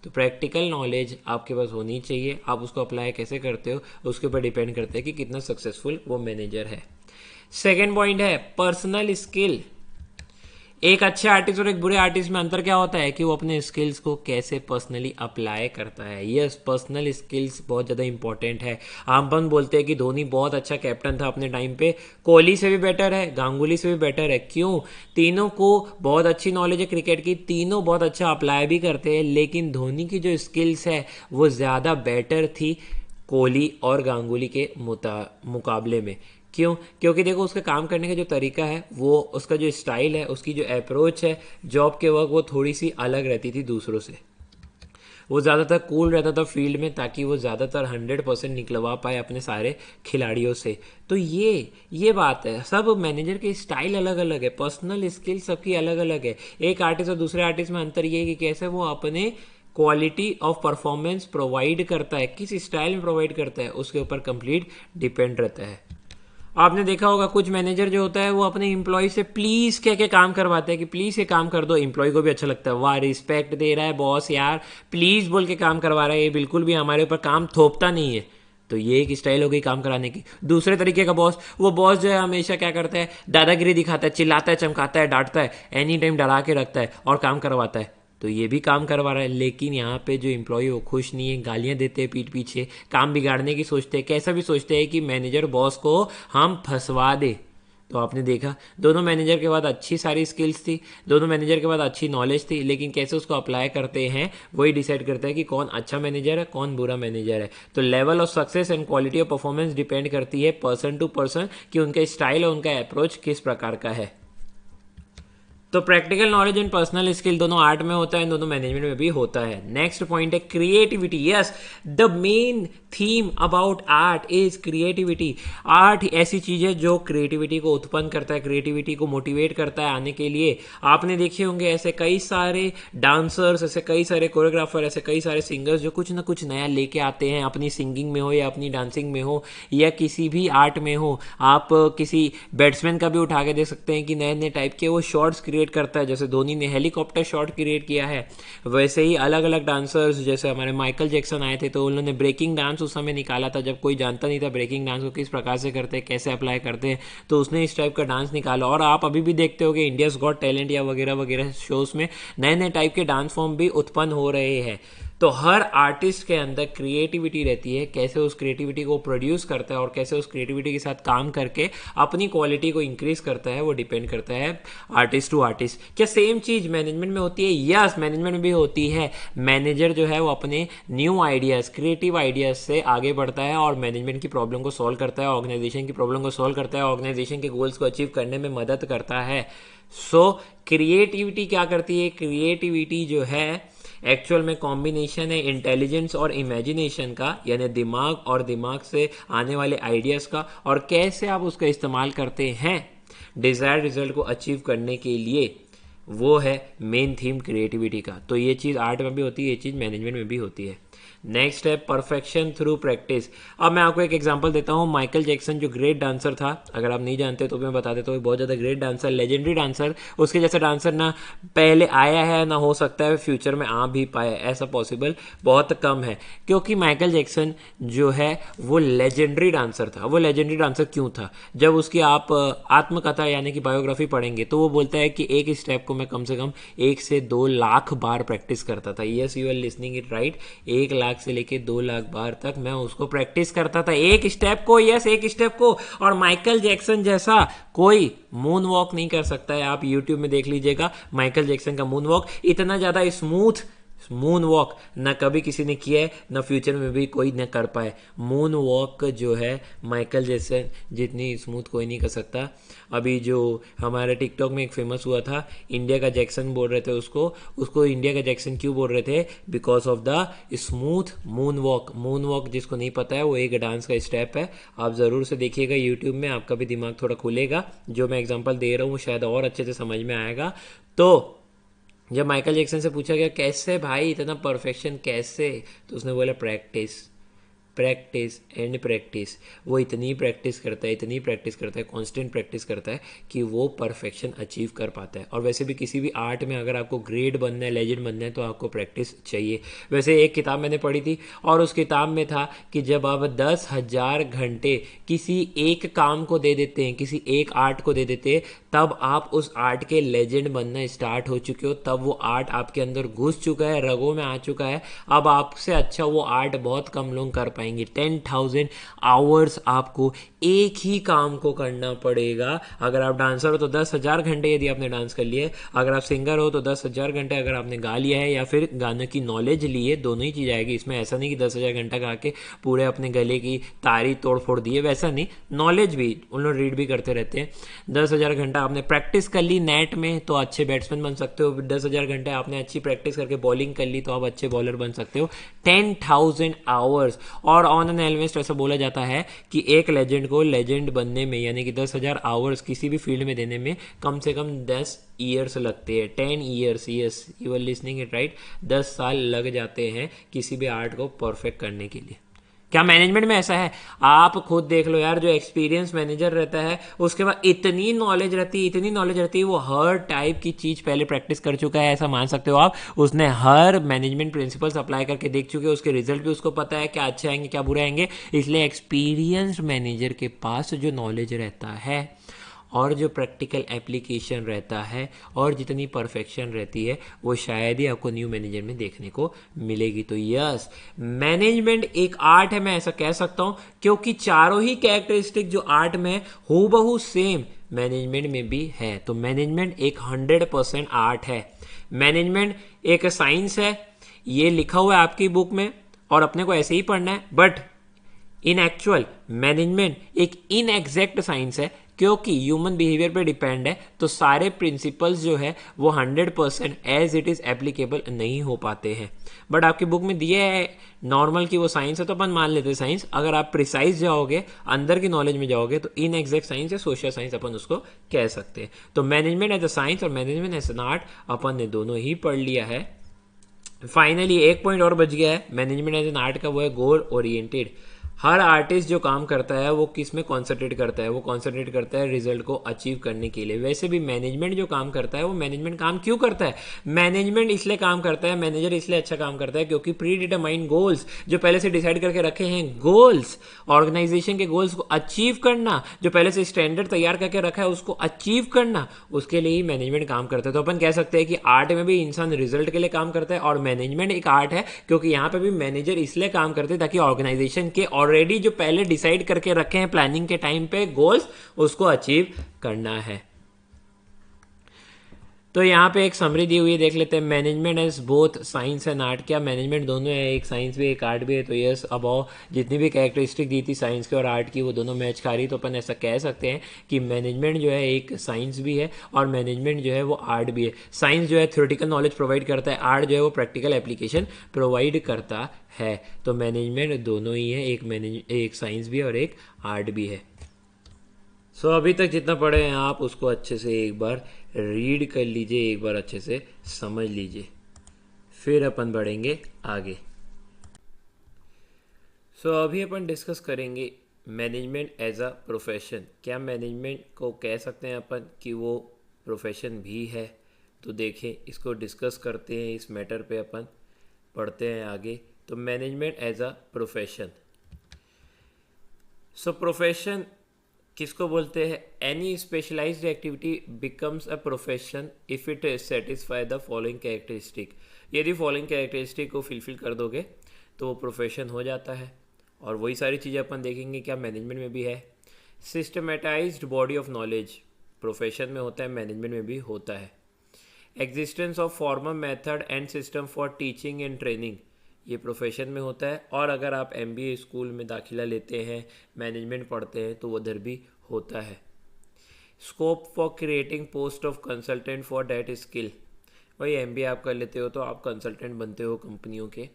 तो प्रैक्टिकल नॉलेज आपके पास होनी चाहिए, आप उसको अप्लाई कैसे करते हो उसके ऊपर डिपेंड करते हैं कि कितना सक्सेसफुल वो मैनेजर है। सेकेंड पॉइंट है पर्सनल स्किल। एक अच्छे आर्टिस्ट और एक बुरे आर्टिस्ट में अंतर क्या होता है कि वो अपने स्किल्स को कैसे पर्सनली अप्लाई करता है। यस, पर्सनल स्किल्स बहुत ज़्यादा इंपॉर्टेंट है। हम बोलते हैं कि धोनी बहुत अच्छा कैप्टन था अपने टाइम पे, कोहली से भी बेटर है, गांगुली से भी बेटर है। क्यों? तीनों को बहुत अच्छी नॉलेज है क्रिकेट की, तीनों बहुत अच्छा अप्लाई भी करते हैं, लेकिन धोनी की जो स्किल्स है वो ज़्यादा बेटर थी कोहली और गांगुली के मुकाबले में। क्यों? क्योंकि देखो उसका काम करने का जो तरीका है, वो उसका जो स्टाइल है, उसकी जो अप्रोच है जॉब के वक्त, वो थोड़ी सी अलग रहती थी दूसरों से। वो ज़्यादातर कूल रहता था फील्ड में, ताकि वो ज़्यादातर 100% निकलवा पाए अपने सारे खिलाड़ियों से। तो ये बात है, सब मैनेजर के स्टाइल अलग अलग है, पर्सनल स्किल सबकी अलग अलग है। एक आर्टिस्ट और दूसरे आर्टिस्ट में अंतर ये है कि कैसे वो अपने क्वालिटी ऑफ परफॉर्मेंस प्रोवाइड करता है, किस स्टाइल में प्रोवाइड करता है, उसके ऊपर कंप्लीट डिपेंड रहता है। आपने देखा होगा कुछ मैनेजर जो होता है वो अपने एम्प्लॉय से प्लीज कह के काम करवाते हैं कि प्लीज ये काम कर दो। एम्प्लॉय को भी अच्छा लगता है, वाह रिस्पेक्ट दे रहा है बॉस, यार प्लीज बोल के काम करवा रहा है, ये बिल्कुल भी हमारे ऊपर काम थोपता नहीं है। तो ये एक स्टाइल हो गई काम कराने की। दूसरे तरीके का बॉस, वो बॉस जो है हमेशा क्या करता है, दादागिरी दिखाता है, चिल्लाता है, चमकाता है, डांटता है, एनी टाइम डरा के रखता है और काम करवाता है। तो ये भी काम करवा रहा है, लेकिन यहाँ पे जो एम्प्लॉय वो खुश नहीं है, गालियाँ देते हैं पीठ पीछे, काम बिगाड़ने की सोचते हैं, कैसा भी सोचते हैं कि मैनेजर बॉस को हम फंसवा दे। तो आपने देखा दोनों मैनेजर के बाद अच्छी सारी स्किल्स थी, दोनों मैनेजर के बाद अच्छी नॉलेज थी, लेकिन कैसे उसको अप्लाई करते हैं वही डिसाइड करता है कि कौन अच्छा मैनेजर है, कौन बुरा मैनेजर है। तो level of success and quality of performance depend करती है पर्सन टू पर्सन कि उनका स्टाइल और उनका अप्रोच किस प्रकार का है। तो practical knowledge and personal skill दोनों आर्ट में होता है, दोनों मैनेजमेंट में भी होता है। नेक्स्ट पॉइंट है creativity. Yes, the main theme about art is creativity. Art ऐसी चीज है जो क्रिएटिविटी को उत्पन्न करता है, क्रिएटिविटी को मोटिवेट करता है आने के लिए। आपने देखे होंगे ऐसे कई सारे डांसर्स, ऐसे कई सारे कोरियोग्राफर, ऐसे कई सारे सिंगर्स जो कुछ ना कुछ नया लेके आते हैं, अपनी सिंगिंग में हो या अपनी डांसिंग में हो या किसी भी आर्ट में हो। आप किसी बैट्समैन का भी उठा के देख सकते हैं कि नए नए टाइप के वो शॉट्स क्रिएट करता है। जैसे धोनी ने हेलीकॉप्टर शॉट क्रिएट किया है, वैसे ही अलग अलग डांसर्स, जैसे हमारे माइकल जैक्सन आए थे तो उन्होंने ब्रेकिंग डांस उस समय निकाला था जब कोई जानता नहीं था ब्रेकिंग डांस को किस प्रकार से करते हैं, कैसे अप्लाई करते हैं, तो उसने इस टाइप का डांस निकाला। और आप अभी भी देखते हो कि इंडियाज गॉट टैलेंट या वगैरह वगैरह शोज में नए नए टाइप के डांस फॉर्म भी उत्पन्न हो रहे हैं। तो हर आर्टिस्ट के अंदर क्रिएटिविटी रहती है, कैसे उस क्रिएटिविटी को प्रोड्यूस करता है और कैसे उस क्रिएटिविटी के साथ काम करके अपनी क्वालिटी को इंक्रीज करता है, वो डिपेंड करता है आर्टिस्ट टू आर्टिस्ट। क्या सेम चीज मैनेजमेंट में होती है? यस, मैनेजमेंट में भी होती है। मैनेजर जो है वो अपने न्यू आइडियाज, क्रिएटिव आइडियाज से आगे बढ़ता है और मैनेजमेंट की प्रॉब्लम को सॉल्व करता है, ऑर्गेनाइजेशन की प्रॉब्लम को सॉल्व करता है, ऑर्गेनाइजेशन के गोल्स को अचीव करने में मदद करता है। सो क्रिएटिविटी क्या करती है? क्रिएटिविटी जो है एक्चुअल में कॉम्बिनेशन है इंटेलिजेंस और इमेजिनेशन का, यानी दिमाग और दिमाग से आने वाले आइडियाज़ का, और कैसे आप उसका इस्तेमाल करते हैं डिज़ायर्ड रिजल्ट को अचीव करने के लिए। वो है मेन थीम क्रिएटिविटी का। तो ये चीज़ आर्ट में भी होती है, ये चीज़ मैनेजमेंट में भी होती है। नेक्स्ट है परफेक्शन थ्रू प्रैक्टिस। अब मैं आपको एक एग्जांपल देता हूँ। माइकल जैक्सन जो ग्रेट डांसर था, अगर आप नहीं जानते तो मैं बता देता हूँ, बहुत ज़्यादा ग्रेट डांसर, लेजेंडरी डांसर। उसके जैसा डांसर ना पहले आया है ना हो सकता है फ्यूचर में आ भी पाए, ऐसा पॉसिबल बहुत कम है। क्योंकि माइकल जैक्सन जो है वो लेजेंडरी डांसर था। वो लेजेंडरी डांसर क्यों था? जब उसकी आप आत्मकथा यानी कि बायोग्राफी पढ़ेंगे तो वो बोलता है कि एक स्टेप को मैं कम से कम 1 से 2 लाख बार प्रैक्टिस करता था। Yes, you are listening it right, 1 lakh से लेके 2 लाख बार तक मैं उसको प्रैक्टिस करता था एक स्टेप को। यस, एक स्टेप को। और माइकल जैक्सन जैसा कोई मून वॉक नहीं कर सकता है। आप यूट्यूब में देख लीजिएगा माइकल जैक्सन का मून वॉक, इतना ज्यादा स्मूथ मून वॉक ना कभी किसी ने किया है, ना फ्यूचर में भी कोई न कर पाए। मून वॉक जो है माइकल जैक्सन जितनी स्मूथ कोई नहीं कर सकता। अभी जो हमारे टिकटॉक में एक फेमस हुआ था, इंडिया का जैक्सन बोल रहे थे उसको इंडिया का जैक्सन क्यों बोल रहे थे? Because of the smooth moon walk. Moon walk जिसको नहीं पता है वो एक डांस का स्टेप है, आप ज़रूर से देखिएगा यूट्यूब में, आपका भी दिमाग थोड़ा खुलेगा। जो मैं एग्जाम्पल दे रहा हूँ शायद और अच्छे से समझ में आएगा। तो जब माइकल जैक्सन से पूछा गया कैसे भाई इतना परफेक्शन कैसे, तो उसने बोला प्रैक्टिस। Practice and practice. वो इतनी प्रैक्टिस करता है, इतनी प्रैक्टिस करता है, कांस्टेंट प्रैक्टिस करता है कि वो परफेक्शन अचीव कर पाता है। और वैसे भी किसी भी आर्ट में अगर आपको ग्रेट बनना है, लेजेंड बनना है, तो आपको प्रैक्टिस चाहिए। वैसे एक किताब मैंने पढ़ी थी और उस किताब में था कि जब आप 10,000 घंटे किसी एक काम को दे देते हैं, किसी एक आर्ट को दे देते हैं, तब आप उस आर्ट के लेजेंड बनना स्टार्ट हो चुके हो। तब वो आर्ट आपके अंदर घुस चुका है, रगों में आ चुका है। अब आपसे अच्छा वो आर्ट बहुत कम लोग कर पाएंगे। 10,000 आवर्स आपको एक ही काम को करना पड़ेगा। अगर आप डांसर हो तो 10,000 घंटे यदि आपने डांस कर लिया है, अगर आप सिंगर हो तो 10,000 घंटे अगर आपने गा लिया है, या फिर गाने की नॉलेज ली है, दोनों ही चीज़ आएगी इसमें। ऐसा नहीं कि 10,000 घंटा गा के पूरे अपने गले की तारी तोड़ फोड़ दिए, वैसा नहीं। नॉलेज भी उन लोग रीड भी करते रहते हैं। 10,000 घंटा आपने प्रैक्टिस कर ली नेट में तो अच्छे बैट्समैन बन सकते हो। 10,000 घंटे आपने अच्छी प्रैक्टिस करके बॉलिंग कर ली तो आप अच्छे बॉलर बन सकते हो। 10,000 आवर्स। और ऑन एन एलवेस्ट ऐसा बोला जाता है कि एक लेजेंड को लेजेंड बनने में, यानी कि 10,000 आवर्स किसी भी फील्ड में देने में कम से कम 10 ईयर्स लगते हैं। 10 years, yes you are listening it right. 10 साल लग जाते हैं किसी भी आर्ट को परफेक्ट करने के लिए। क्या मैनेजमेंट में ऐसा है? आप खुद देख लो यार, जो एक्सपीरियंस मैनेजर रहता है उसके बाद इतनी नॉलेज रहती है, इतनी नॉलेज रहती है, वो हर टाइप की चीज पहले प्रैक्टिस कर चुका है, ऐसा मान सकते हो आप। उसने हर मैनेजमेंट प्रिंसिपल्स अप्लाई करके देख चुके हैं, उसके रिजल्ट भी उसको पता है, क्या अच्छे आएंगे क्या बुरे आएंगे। इसलिए एक्सपीरियंस्ड मैनेजर के पास जो नॉलेज रहता है और जो प्रैक्टिकल एप्लीकेशन रहता है और जितनी परफेक्शन रहती है, वो शायद ही आपको न्यू मैनेजर में देखने को मिलेगी। तो यस, मैनेजमेंट एक आर्ट है, मैं ऐसा कह सकता हूं, क्योंकि चारों ही कैरेक्टरिस्टिक जो आर्ट में हूबहू सेम मैनेजमेंट में भी है। तो मैनेजमेंट एक 100% आर्ट है। मैनेजमेंट एक साइंस है, ये लिखा हुआ है आपकी बुक में और अपने को ऐसे ही पढ़ना है, बट इन एक्चुअल मैनेजमेंट एक इनएग्जैक्ट साइंस है, क्योंकि ह्यूमन बिहेवियर पे डिपेंड है। तो सारे प्रिंसिपल्स जो है वो 100% एज इट इज एप्लीकेबल नहीं हो पाते हैं। बट आपकी बुक में दिया है नॉर्मल की वो साइंस है, तो अपन मान लेते हैं साइंस। अगर आप प्रिसाइज जाओगे, अंदर की नॉलेज में जाओगे, तो इनएग्जैक्ट साइंस या सोशल साइंस अपन उसको कह सकते हैं। तो मैनेजमेंट एज अ साइंस और मैनेजमेंट एज एन आर्ट अपन ने दोनों ही पढ़ लिया है। फाइनली एक पॉइंट और बच गया है मैनेजमेंट एज एन आर्ट का, वो है गोल ओरिएंटेड। हर आर्टिस्ट जो काम करता है वो किस में कॉन्सेंट्रेट करता है? वो कॉन्सेंट्रेट करता है रिजल्ट को अचीव करने के लिए। वैसे भी मैनेजमेंट जो काम करता है, वो मैनेजमेंट काम क्यों करता है? मैनेजमेंट इसलिए काम करता है, मैनेजर इसलिए अच्छा काम करता है, क्योंकि प्री डिटरमाइंड गोल्स जो पहले से डिसाइड करके रखे हैं, गोल्स ऑर्गेनाइजेशन के गोल्स को अचीव करना, जो पहले से स्टैंडर्ड तैयार करके रखा है उसको अचीव करना, उसके लिए ही मैनेजमेंट काम करता है। तो अपन कह सकते हैं कि आर्ट में भी इंसान रिजल्ट के लिए काम करता है और मैनेजमेंट एक आर्ट है, क्योंकि यहाँ पे भी मैनेजर इसलिए काम करते हैं ताकि ऑर्गेनाइजेशन के ऑलरेडी जो पहले डिसाइड करके रखे हैं प्लानिंग के टाइम पे गोल्स, उसको अचीव करना है। तो यहाँ पे एक समरी दी हुई है, देख लेते हैं। Management as both science and art. क्या मैनेजमेंट दोनों है? एक साइंस भी एक आर्ट भी है। तो यस, अबाउ जितनी भी कैरेक्टरिस्टिक दी थी साइंस की और आर्ट की, वो दोनों मैच खा रही। तो अपन ऐसा कह सकते हैं कि मैनेजमेंट जो है एक साइंस भी है और मैनेजमेंट जो है वो आर्ट भी है। साइंस जो है थ्योरेटिकल नॉलेज प्रोवाइड करता है, आर्ट जो है वो प्रैक्टिकल एप्लीकेशन प्रोवाइड करता है। तो मैनेजमेंट दोनों ही है, एक साइंस भी है और एक आर्ट भी है। सो अभी तक जितना पढ़े हैं आप उसको अच्छे से एक बार रीड कर लीजिए, एक बार अच्छे से समझ लीजिए, फिर अपन बढ़ेंगे आगे। सो अभी अपन डिस्कस करेंगे मैनेजमेंट एज अ प्रोफेशन। क्या मैनेजमेंट को कह सकते हैं अपन कि वो प्रोफेशन भी है? तो देखें, इसको डिस्कस करते हैं, इस मैटर पे अपन पढ़ते हैं आगे। तो management as a profession. So profession किसको बोलते हैं? Any specialized activity becomes a profession if it satisfy the following characteristic. यदि फॉलोइंग कैरेक्टरिस्टिक को फिलफिल कर दोगे तो वो प्रोफेशन हो जाता है। और वही सारी चीज़ें अपन देखेंगे क्या मैनेजमेंट में भी है। Systematised body of knowledge profession में होता है, मैनेजमेंट में भी होता है। Existence of formal method and system for teaching and training, ये प्रोफेशन में होता है। और अगर आप MBA स्कूल में दाखिला लेते हैं, मैनेजमेंट पढ़ते हैं, तो उधर भी होता है। Scope for creating post of consultant for that skill, वही MBA आप कर लेते हो तो आप कंसल्टेंट बनते हो कंपनियों के,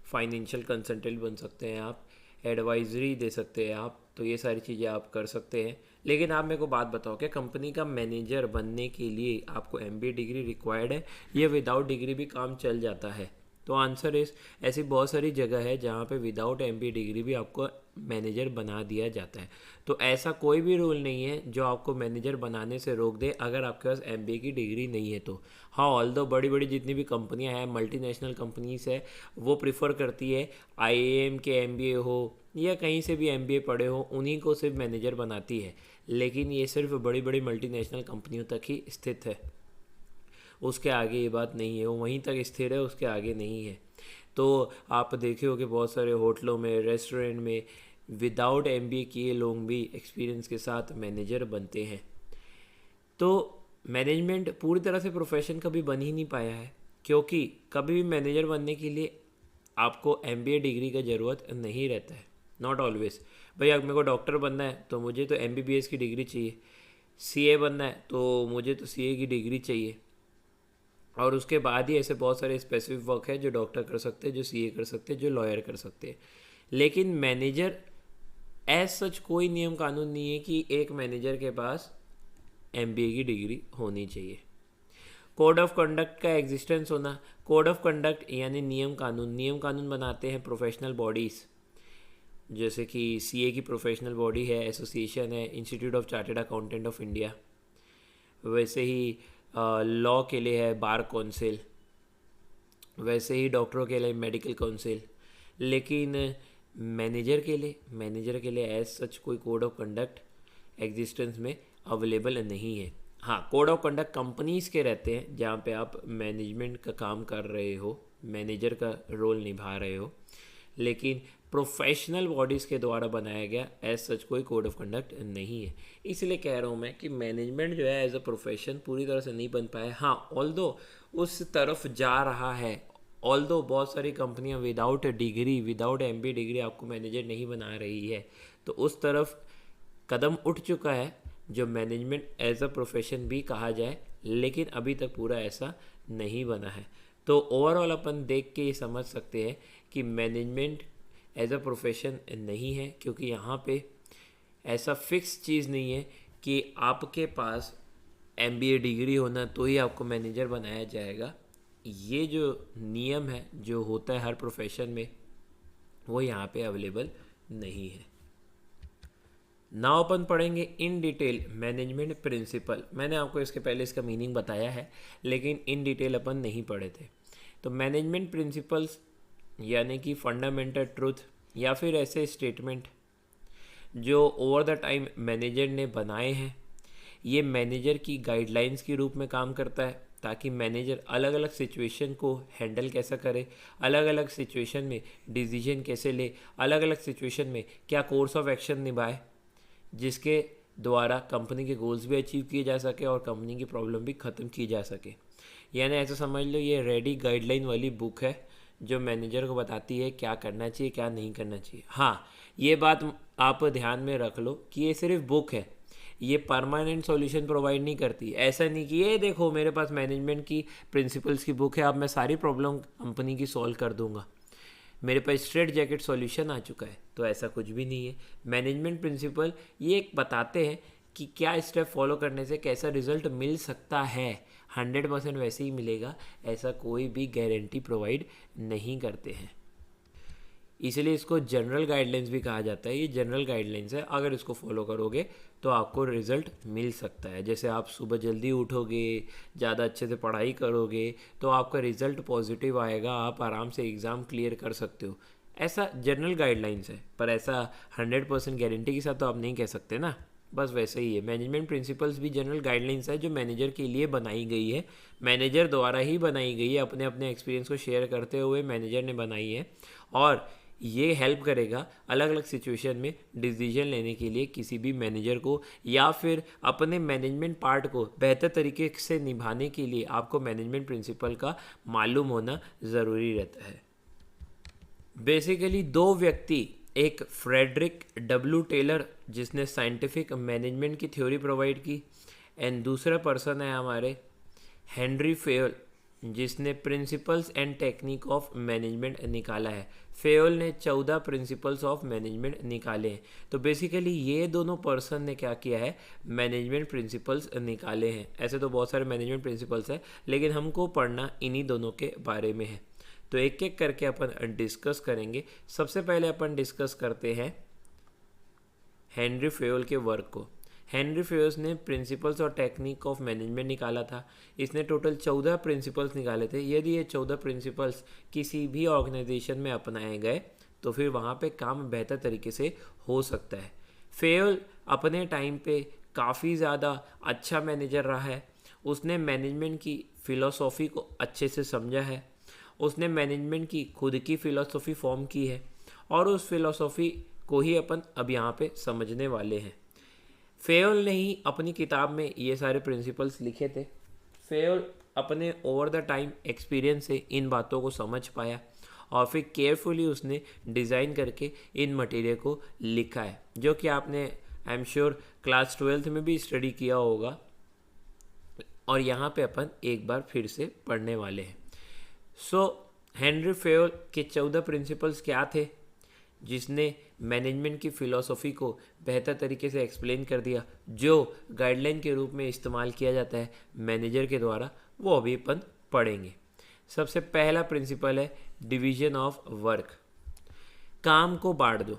फाइनेंशियल कंसल्टेंट बन सकते हैं आप, एडवाइजरी दे सकते हैं आप। तो ये सारी चीज़ें आप कर सकते हैं। लेकिन आप मेरे को बात बताओ, क्या कंपनी का मैनेजर बनने के लिए आपको MBA डिग्री रिक्वायर्ड है? ये विदाउट डिग्री भी काम चल जाता है? तो आंसर इस ऐसी बहुत सारी जगह है जहाँ पे विदाउट एमबीए डिग्री भी आपको मैनेजर बना दिया जाता है। तो ऐसा कोई भी रूल नहीं है जो आपको मैनेजर बनाने से रोक दे अगर आपके पास एमबीए की डिग्री नहीं है तो। हाँ, ऑल्दो बड़ी बड़ी जितनी भी कंपनियां हैं, मल्टीनेशनल कंपनीज है, वो प्रिफर करती है आईएएम के एमबीए हो या कहीं से भी एमबीए पढ़े हो उन्हीं को सिर्फ मैनेजर बनाती है, लेकिन ये सिर्फ बड़ी बड़ी मल्टीनेशनल कंपनियों तक ही स्थित है, उसके आगे ये बात नहीं है, वो वहीं तक स्थिर है, उसके आगे नहीं है। तो आप देखे हो कि बहुत सारे होटलों में, रेस्टोरेंट में विदाउट एमबीए किए लोग भी एक्सपीरियंस के साथ मैनेजर बनते हैं। तो मैनेजमेंट पूरी तरह से प्रोफेशन कभी बन ही नहीं पाया है, क्योंकि कभी भी मैनेजर बनने के लिए आपको एमबीए डिग्री का ज़रूरत नहीं रहता है, नॉट ऑलवेज। भाई अगर मेरे को डॉक्टर बनना है तो मुझे तो एमबीबीएस की डिग्री चाहिए, सीए बनना है तो मुझे तो सीए की डिग्री चाहिए, और उसके बाद ही ऐसे बहुत सारे स्पेसिफिक वर्क है जो डॉक्टर कर सकते हैं, जो सीए कर सकते हैं, जो लॉयर कर सकते हैं। लेकिन मैनेजर एज सच कोई नियम कानून नहीं है कि एक मैनेजर के पास एमबीए की डिग्री होनी चाहिए। कोड ऑफ कंडक्ट का एग्जिस्टेंस होना, कोड ऑफ कंडक्ट यानी नियम कानून बनाते हैं प्रोफेशनल बॉडीज़, जैसे कि सीए की प्रोफेशनल बॉडी है, एसोसिएशन है, institute of chartered accountant of India. वैसे ही लॉ के लिए है बार काउंसिल, वैसे ही डॉक्टरों के लिए मेडिकल काउंसिल। लेकिन मैनेजर के लिए एज सच कोई कोड ऑफ कंडक्ट एग्जिस्टेंस में अवेलेबल नहीं है। हाँ, कोड ऑफ कंडक्ट कंपनीज़ के रहते हैं जहाँ पे आप मैनेजमेंट का काम कर रहे हो, मैनेजर का रोल निभा रहे हो, लेकिन प्रोफेशनल बॉडीज़ के द्वारा बनाया गया एज सच कोई कोड ऑफ कंडक्ट नहीं है। इसलिए कह रहा हूँ मैं कि मैनेजमेंट जो है एज अ प्रोफेशन पूरी तरह से नहीं बन पाया। हाँ, ऑल्दो उस तरफ जा रहा है, ऑल्दो बहुत सारी कंपनियाँ without degree, without MBA degree आपको मैनेजर नहीं बना रही है, तो उस तरफ कदम उठ चुका है जो मैनेजमेंट एज अ प्रोफेशन भी कहा जाए, लेकिन अभी तक पूरा ऐसा नहीं बना है। तो ओवरऑल अपन देख के ये समझ सकते हैं कि मैनेजमेंट एज अ प्रोफेशन नहीं है, क्योंकि यहाँ पे ऐसा फिक्स चीज़ नहीं है कि आपके पास एमबीए डिग्री होना तो ही आपको मैनेजर बनाया जाएगा। ये जो नियम है जो होता है हर प्रोफेशन में, वो यहाँ पे अवेलेबल नहीं है। नाउ अपन पढ़ेंगे इन डिटेल मैनेजमेंट प्रिंसिपल। मैंने आपको इसके पहले इसका मीनिंग बताया है, लेकिन इन डिटेल अपन नहीं पढ़े थे। तो मैनेजमेंट प्रिंसिपल्स यानी कि फंडामेंटल ट्रूथ या फिर ऐसे स्टेटमेंट जो ओवर द टाइम मैनेजर ने बनाए हैं, ये मैनेजर की गाइडलाइंस के रूप में काम करता है, ताकि मैनेजर अलग अलग सिचुएशन को हैंडल कैसा करे, अलग अलग सिचुएशन में डिसीजन कैसे ले, अलग अलग सिचुएशन में क्या कोर्स ऑफ एक्शन निभाए, जिसके द्वारा कंपनी के गोल्स भी अचीव किए जा सके और कंपनी की प्रॉब्लम भी ख़त्म की जा सके। यानी ऐसा समझ लो ये रेडी गाइडलाइन वाली बुक है जो मैनेजर को बताती है क्या करना चाहिए, क्या नहीं करना चाहिए। हाँ, ये बात आप ध्यान में रख लो कि ये सिर्फ बुक है, ये परमानेंट सॉल्यूशन प्रोवाइड नहीं करती। ऐसा नहीं कि ये देखो मेरे पास मैनेजमेंट की प्रिंसिपल्स की बुक है, अब मैं सारी प्रॉब्लम कंपनी की सॉल्व कर दूंगा, मेरे पास स्ट्रेट जैकेट सॉल्यूशन आ चुका है। तो ऐसा कुछ भी नहीं है। मैनेजमेंट प्रिंसिपल ये बताते हैं कि क्या स्टेप फॉलो करने से कैसा रिजल्ट मिल सकता है, 100% वैसे ही मिलेगा, ऐसा कोई भी गारंटी प्रोवाइड नहीं करते हैं। इसलिए इसको जनरल गाइडलाइंस भी कहा जाता है। ये जनरल गाइडलाइंस है, अगर इसको फॉलो करोगे तो आपको रिजल्ट मिल सकता है। जैसे आप सुबह जल्दी उठोगे, ज़्यादा अच्छे से पढ़ाई करोगे तो आपका रिजल्ट पॉजिटिव आएगा, आप आराम से एग्ज़ाम क्लियर कर सकते हो। ऐसा जनरल गाइडलाइंस है, पर ऐसा 100% गारंटी के साथ तो आप नहीं कह सकते ना। बस वैसे ही है, मैनेजमेंट प्रिंसिपल्स भी जनरल गाइडलाइंस है जो मैनेजर के लिए बनाई गई है, मैनेजर द्वारा ही बनाई गई है, अपने अपने एक्सपीरियंस को शेयर करते हुए मैनेजर ने बनाई है, और ये हेल्प करेगा अलग अलग सिचुएशन में डिसीजन लेने के लिए किसी भी मैनेजर को, या फिर अपने मैनेजमेंट पार्ट को बेहतर तरीके से निभाने के लिए आपको मैनेजमेंट प्रिंसिपल का मालूम होना ज़रूरी रहता है। बेसिकली दो व्यक्ति, एक फ्रेडरिक डब्ल्यू टेलर जिसने साइंटिफिक मैनेजमेंट की थ्योरी प्रोवाइड की, एंड दूसरा पर्सन है हमारे हेनरी फेयोल जिसने principles and technique of management निकाला है। फेयोल ने 14 प्रिंसिपल्स ऑफ मैनेजमेंट निकाले हैं। तो बेसिकली ये दोनों पर्सन ने क्या किया है, मैनेजमेंट प्रिंसिपल्स निकाले हैं। ऐसे तो बहुत सारे मैनेजमेंट प्रिंसिपल्स हैं, लेकिन हमको पढ़ना इन्हीं दोनों के बारे में है। तो एक एक करके अपन डिस्कस करेंगे। सबसे पहले अपन डिस्कस करते हैं हेनरी फेयोल के वर्क को। हेनरी फेयोल ने प्रिंसिपल्स और टेक्निक ऑफ मैनेजमेंट निकाला था। इसने टोटल 14 प्रिंसिपल्स निकाले थे। यदि ये 14 प्रिंसिपल्स किसी भी ऑर्गेनाइजेशन में अपनाए गए तो फिर वहाँ पे काम बेहतर तरीके से हो सकता है। फेयोल अपने टाइम पे काफ़ी ज़्यादा अच्छा मैनेजर रहा है। उसने मैनेजमेंट की फ़िलोसॉफ़ी को अच्छे से समझा है। उसने मैनेजमेंट की खुद की फ़िलोसॉफ़ी फॉर्म की है और उस फिलोसॉफ़ी को ही अपन अब यहाँ पे समझने वाले हैं। फेयोल ने ही अपनी किताब में ये सारे प्रिंसिपल्स लिखे थे। फेयोल अपने ओवर द टाइम एक्सपीरियंस से इन बातों को समझ पाया और फिर केयरफुली उसने डिज़ाइन करके इन मटेरियल को लिखा है, जो कि आपने I am sure class 12th में भी स्टडी किया होगा और यहाँ पे अपन एक बार फिर से पढ़ने वाले हैं। सो हेनरी फेयोल के 14 प्रिंसिपल्स क्या थे जिसने मैनेजमेंट की फ़िलॉसफी को बेहतर तरीके से एक्सप्लेन कर दिया, जो गाइडलाइन के रूप में इस्तेमाल किया जाता है मैनेजर के द्वारा, वो अभी अपन पढ़ेंगे। सबसे पहला प्रिंसिपल है डिवीजन ऑफ वर्क। काम को बांट दो।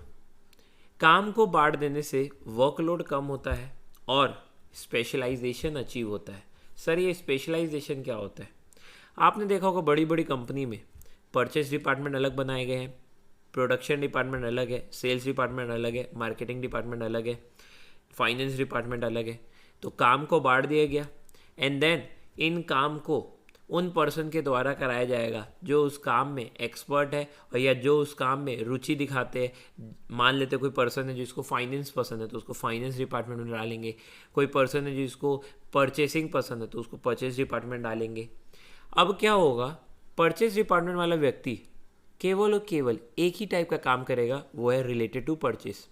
काम को बांट देने से वर्कलोड कम होता है और स्पेशलाइजेशन अचीव होता है। सर ये स्पेशलाइजेशन क्या होता है? आपने देखा होगा बड़ी बड़ी कंपनी में परचेस डिपार्टमेंट अलग बनाए गए हैं, प्रोडक्शन डिपार्टमेंट अलग है, सेल्स डिपार्टमेंट अलग है, मार्केटिंग डिपार्टमेंट अलग है, फाइनेंस डिपार्टमेंट अलग है। तो काम को बांट दिया गया एंड देन इन काम को उन पर्सन के द्वारा कराया जाएगा जो उस काम में एक्सपर्ट है और या जो उस काम में रुचि दिखाते हैं। मान लेते कोई पर्सन है जिसको फाइनेंस पसंद है तो उसको फाइनेंस डिपार्टमेंट में डालेंगे। कोई पर्सन है जिसको परचेसिंग पसंद है तो उसको परचेस डिपार्टमेंट डालेंगे। अब क्या होगा, परचेस डिपार्टमेंट वाला व्यक्ति केवल और केवल एक ही टाइप का काम करेगा, वो है related to purchase.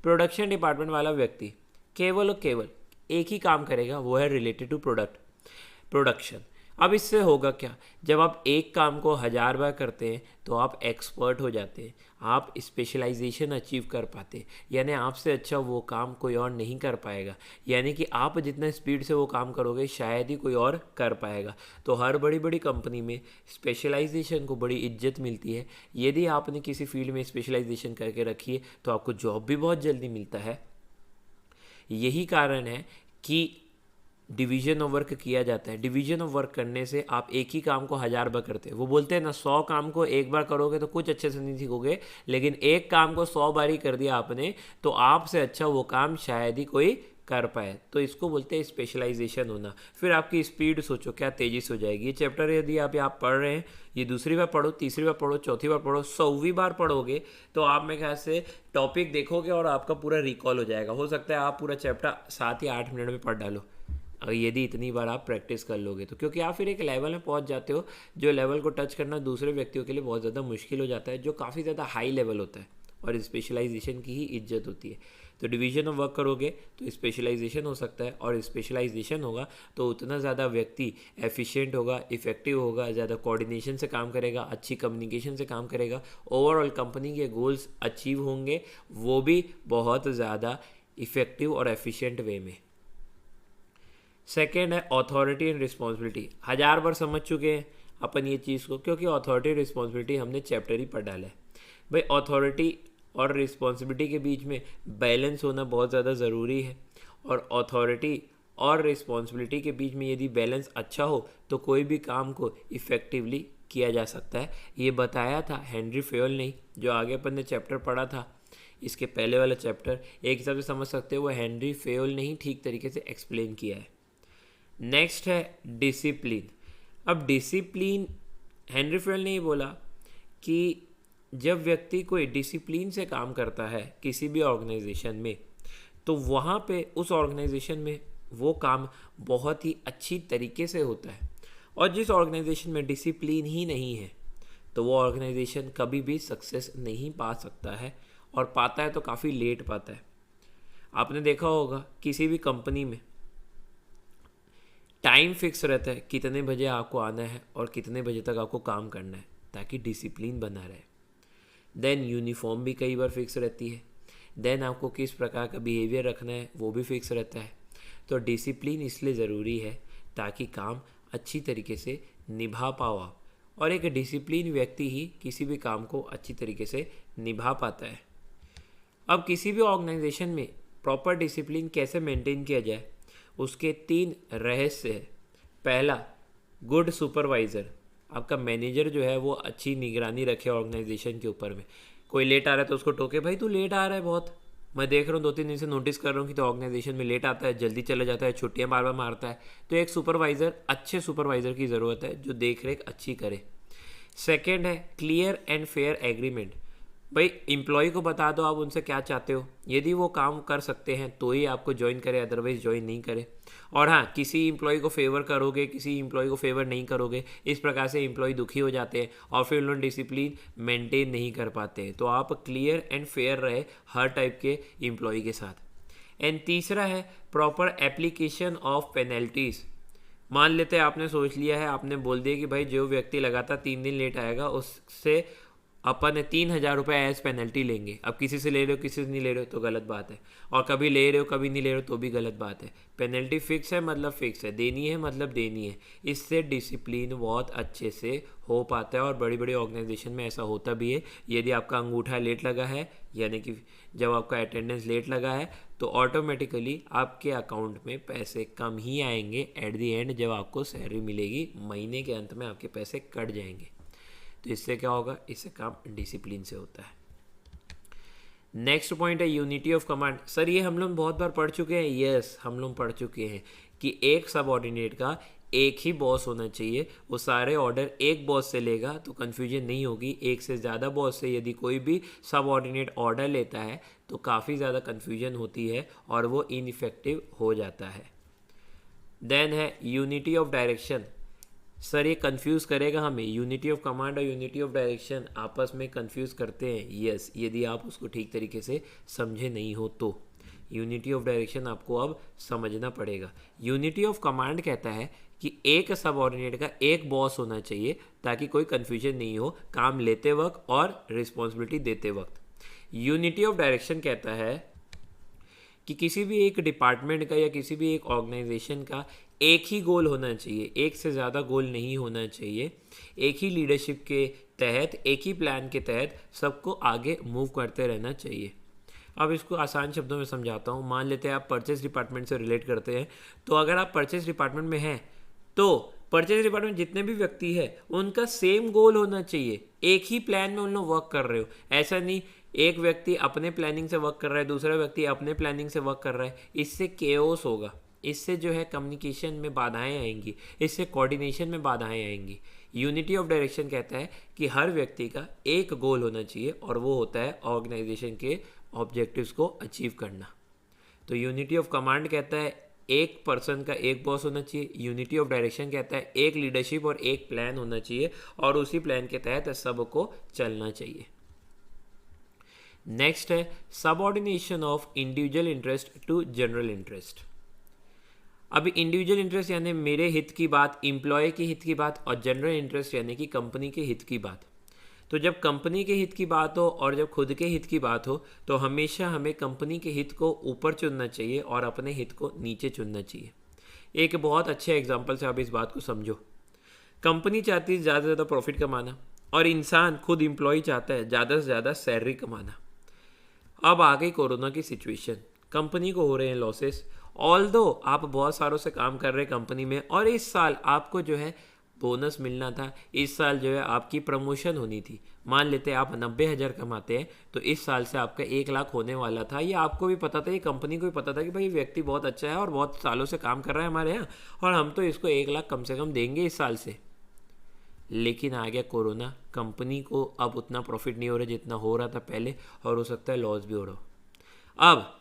Production department वाला व्यक्ति केवल और केवल एक ही काम करेगा, वो है रिलेटेड टू प्रोडक्शन। अब इससे होगा क्या, जब आप एक काम को 1000 बार करते हैं तो आप एक्सपर्ट हो जाते हैं, आप स्पेशलाइजेशन अचीव कर पाते हैं। यानी आपसे अच्छा वो काम कोई और नहीं कर पाएगा। यानी कि आप जितना स्पीड से वो काम करोगे शायद ही कोई और कर पाएगा। तो हर बड़ी बड़ी कंपनी में स्पेशलाइजेशन को बड़ी इज्जत मिलती है। यदि आपने किसी फील्ड में स्पेशलाइजेशन करके रखी है तो आपको जॉब भी बहुत जल्दी मिलता है। यही कारण है कि डिवीजन ऑफ वर्क किया जाता है। डिवीजन ऑफ वर्क करने से आप एक ही काम को 1000 बार करते हैं। वो बोलते हैं ना, 100 काम को एक बार करोगे तो कुछ अच्छे से नहीं सीखोगे, लेकिन एक काम को 100 बार ही कर दिया आपने तो आपसे अच्छा वो काम शायद ही कोई कर पाए। तो इसको बोलते हैं स्पेशलाइजेशन होना। फिर आपकी स्पीड सोचो क्या तेजी से हो जाएगी। ये चैप्टर यदि आप पढ़ रहे हैं, ये दूसरी बार पढ़ो, तीसरी बार पढ़ो, चौथी बार पढ़ो, 100वीं बार पढ़ोगे तो आप मेरे ख्याल से टॉपिक देखोगे और आपका पूरा रिकॉल हो जाएगा। हो सकता है आप पूरा चैप्टर 7 या 8 मिनट में पढ़ डालो अगर यदि इतनी बार आप प्रैक्टिस कर लोगे तो, क्योंकि आप फिर एक लेवल में पहुंच जाते हो जो लेवल को टच करना दूसरे व्यक्तियों के लिए बहुत ज़्यादा मुश्किल हो जाता है, जो काफ़ी ज़्यादा हाई लेवल होता है और स्पेशलाइजेशन की ही इज्जत होती है। तो डिवीजन ऑफ वर्क करोगे तो स्पेशलाइजेशन हो सकता है और स्पेशलाइजेशन होगा तो उतना ज़्यादा व्यक्ति एफिशिएंट होगा, इफेक्टिव होगा, ज़्यादा कोऑर्डिनेशन से काम करेगा, अच्छी कम्युनिकेशन से काम करेगा, ओवरऑल कंपनी के गोल्स अचीव होंगे, वो भी बहुत ज़्यादा इफेक्टिव और एफिशिएंट वे में। सेकेंड है अथॉरिटी एंड रिस्पॉन्सिबिलिटी। 1000 बार समझ चुके हैं अपन ये चीज़ को, क्योंकि अथॉरिटी रिस्पॉन्सिबिलिटी हमने चैप्टर ही पढ़ डाला है। भाई अथॉरिटी और रिस्पॉन्सिबिलिटी के बीच में बैलेंस होना बहुत ज़्यादा ज़रूरी है और अथॉरिटी और रिस्पॉन्सिबिलिटी के बीच में यदि बैलेंस अच्छा हो तो कोई भी काम को इफ़ेक्टिवली किया जा सकता है। ये बताया था हेनरी फेयोल ने, जो आगे अपन ने चैप्टर पढ़ा था इसके पहले वाला चैप्टर, एक हिसाब से समझ सकते हो वो हेनरी फेयोल ने ही ठीक तरीके से एक्सप्लेन किया है। नेक्स्ट है डिसिप्लिन। अब डिसिप्लिन हेनरी फेयोल ने ही बोला कि जब व्यक्ति कोई डिसिप्लिन से काम करता है किसी भी ऑर्गेनाइजेशन में तो वहाँ पे उस ऑर्गेनाइजेशन में वो काम बहुत ही अच्छी तरीके से होता है। और जिस ऑर्गेनाइजेशन में डिसिप्लिन ही नहीं है तो वो ऑर्गेनाइजेशन कभी भी सक्सेस नहीं पा सकता है, और पाता है तो काफ़ी लेट पाता है। आपने देखा होगा किसी भी कंपनी में टाइम फिक्स रहता है, कितने बजे आपको आना है और कितने बजे तक आपको काम करना है, ताकि डिसिप्लिन बना रहे। देन यूनिफॉर्म भी कई बार फिक्स रहती है। देन आपको किस प्रकार का बिहेवियर रखना है वो भी फिक्स रहता है। तो डिसिप्लिन इसलिए ज़रूरी है ताकि काम अच्छी तरीके से निभा पाओ आप, और एक डिसिप्लिन व्यक्ति ही किसी भी काम को अच्छी तरीके से निभा पाता है। अब किसी भी ऑर्गेनाइजेशन में प्रॉपर डिसिप्लिन कैसे मेंटेन किया जाए, उसके 3 रहस्य है। पहला, गुड सुपरवाइज़र। आपका मैनेजर जो है वो अच्छी निगरानी रखे ऑर्गेनाइजेशन के ऊपर में। कोई लेट आ रहा है तो उसको टोके, भाई तू लेट आ रहा है बहुत, मैं देख रहा हूँ 2-3 दिन से नोटिस कर रहा हूँ कि तो ऑर्गेनाइजेशन में लेट आता है, जल्दी चला जाता है, छुट्टियाँ बार बार मारता है। तो एक सुपरवाइज़र, अच्छे सुपरवाइज़र की ज़रूरत है जो देख रेख अच्छी करे। सेकेंड है क्लियर एंड फेयर एग्रीमेंट। भाई एम्प्लॉय को बता दो आप उनसे क्या चाहते हो, यदि वो काम कर सकते हैं तो ही आपको ज्वाइन करे, अदरवाइज ज्वाइन नहीं करे। और हाँ, किसी एम्प्लॉय को फेवर करोगे, किसी एम्प्लॉय को फेवर नहीं करोगे, इस प्रकार से एम्प्लॉय दुखी हो जाते हैं और फिर उन्होंने डिसिप्लिन मेंटेन नहीं कर पाते हैं। तो आप क्लियर एंड फेयर रहे हर टाइप के एम्प्लॉय के साथ। एंड तीसरा है प्रॉपर एप्लीकेशन ऑफ पेनल्टीज़। मान लेते हैं आपने सोच लिया है, आपने बोल दिया कि भाई जो व्यक्ति लगातार 3 दिन लेट आएगा उससे अपन 3,000 रुपये एज पेनल्टी लेंगे। अब किसी से ले रहे हो किसी से नहीं ले रहे हो तो गलत बात है, और कभी ले रहे हो कभी नहीं ले रहे हो तो भी गलत बात है। पेनल्टी फिक्स है मतलब फिक्स है, देनी है मतलब देनी है। इससे डिसिप्लिन बहुत अच्छे से हो पाता है और बड़ी बड़ी ऑर्गेनाइजेशन में ऐसा होता भी है। यदि आपका अंगूठा लेट लगा है, यानी कि जब आपका अटेंडेंस लेट लगा है, तो ऑटोमेटिकली आपके अकाउंट में पैसे कम ही आएंगे। एट दी एंड जब आपको सैलरी मिलेगी, महीने के अंत में आपके पैसे कट जाएंगे। तो इससे क्या होगा, इससे काम डिसिप्लिन से होता है। नेक्स्ट पॉइंट है यूनिटी ऑफ कमांड। सर ये हम लोग बहुत बार पढ़ चुके हैं। यस, हम लोग पढ़ चुके हैं कि एक सबऑर्डिनेट का एक ही बॉस होना चाहिए। वो सारे ऑर्डर एक बॉस से लेगा तो कन्फ्यूजन नहीं होगी। एक से ज़्यादा बॉस से यदि कोई भी सबऑर्डिनेट ऑर्डर लेता है तो काफ़ी ज़्यादा कन्फ्यूजन होती है और वो इनइफेक्टिव हो जाता है। देन है यूनिटी ऑफ डायरेक्शन। सर ये कंफ्यूज करेगा हमें, यूनिटी ऑफ कमांड और यूनिटी ऑफ डायरेक्शन आपस में कंफ्यूज करते हैं। यस, यदि आप उसको ठीक तरीके से समझे नहीं हो तो यूनिटी ऑफ डायरेक्शन आपको अब समझना पड़ेगा। यूनिटी ऑफ कमांड कहता है कि एक सबऑर्डिनेट का एक बॉस होना चाहिए ताकि कोई कन्फ्यूजन नहीं हो काम लेते वक्त और रिस्पॉन्सिबिलिटी देते वक्त। यूनिटी ऑफ डायरेक्शन कहता है कि किसी भी एक डिपार्टमेंट का या किसी भी एक ऑर्गेनाइजेशन का एक ही गोल होना चाहिए, एक से ज़्यादा गोल नहीं होना चाहिए। एक ही लीडरशिप के तहत, एक ही प्लान के तहत सबको आगे मूव करते रहना चाहिए। अब इसको आसान शब्दों में समझाता हूँ। मान लेते हैं आप परचेस डिपार्टमेंट से रिलेट करते हैं, तो अगर आप परचेस डिपार्टमेंट में हैं तो परचेज डिपार्टमेंट जितने भी व्यक्ति है उनका सेम गोल होना चाहिए। एक ही प्लान में उन लोग वर्क कर रहे हो। ऐसा नहीं एक व्यक्ति अपने प्लानिंग से वर्क कर रहा है, दूसरा व्यक्ति अपने प्लानिंग से वर्क कर रहा है। इससे केओस होगा, इससे जो है कम्युनिकेशन में बाधाएं आएंगी, इससे कोऑर्डिनेशन में बाधाएं आएंगी। यूनिटी ऑफ डायरेक्शन कहता है कि हर व्यक्ति का एक गोल होना चाहिए और वो होता है ऑर्गेनाइजेशन के ऑब्जेक्टिव्स को अचीव करना। तो यूनिटी ऑफ कमांड कहता है एक पर्सन का एक बॉस होना चाहिए। यूनिटी ऑफ डायरेक्शन कहता है एक लीडरशिप और एक प्लान होना चाहिए और उसी प्लान के तहत सबको चलना चाहिए। नेक्स्ट है subordination of individual interest to general interest. अभी इंडिविजुअल इंटरेस्ट यानी मेरे हित की बात, एम्प्लॉय के हित की बात, और जनरल इंटरेस्ट यानी कि कंपनी के हित की बात। तो जब कंपनी के हित की बात हो और जब खुद के हित की बात हो तो हमेशा हमें कंपनी के हित को ऊपर चुनना चाहिए और अपने हित को नीचे चुनना चाहिए। एक बहुत अच्छे एग्जाम्पल से आप इस बात को समझो। कंपनी चाहती है ज़्यादा से ज़्यादा प्रॉफिट कमाना और इंसान खुद एम्प्लॉय चाहता है ज़्यादा से ज़्यादा सैलरी कमाना। अब आ गई कोरोना की सिचुएशन, कंपनी को हो रहे हैं लॉसेस। ऑल्दो आप बहुत सालों से काम कर रहे हैं कंपनी में और इस साल आपको जो है बोनस मिलना था, इस साल जो है आपकी प्रमोशन होनी थी। मान लेते हैं आप 90,000 कमाते हैं तो इस साल से आपका 1 लाख होने वाला था। ये आपको भी पता था, ये कंपनी को भी पता था कि भाई व्यक्ति बहुत अच्छा है और बहुत सालों से काम कर रहा है हमारे यहाँ और हम तो इसको 1 लाख कम से कम देंगे इस साल से। लेकिन आ गया कोरोना, कंपनी को अब उतना प्रॉफिट नहीं हो रहा जितना हो रहा था पहले और हो सकता है लॉस भी हो रहा हो। अब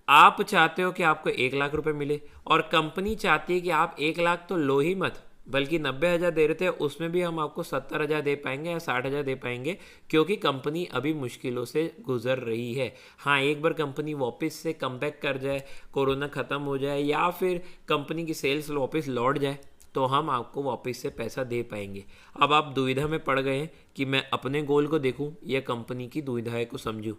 आप चाहते हो कि आपको 1 लाख रुपए मिले और कंपनी चाहती है कि आप 1 लाख तो लो ही मत, बल्कि 90,000 दे रहे थे उसमें भी हम आपको 70,000 दे पाएंगे या 60,000 दे पाएंगे, क्योंकि कंपनी अभी मुश्किलों से गुजर रही है। हाँ, एक बार कंपनी वापस से कमबैक कर जाए, कोरोना ख़त्म हो जाए या फिर कंपनी की सेल्स वापस लौट जाए तो हम आपको वापस से पैसा दे पाएंगे। अब आप दुविधा में पड़ गए हैं कि मैं अपने गोल को देखूं या कंपनी की दुविधा को समझूं।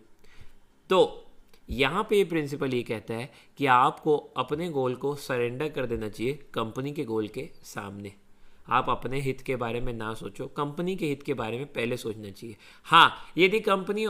तो यहाँ पे ये प्रिंसिपल ये कहता है कि आपको अपने गोल को सरेंडर कर देना चाहिए कंपनी के गोल के सामने। आप अपने हित के बारे में ना सोचो, कंपनी के हित के बारे में पहले सोचना चाहिए। हाँ, यदि कंपनी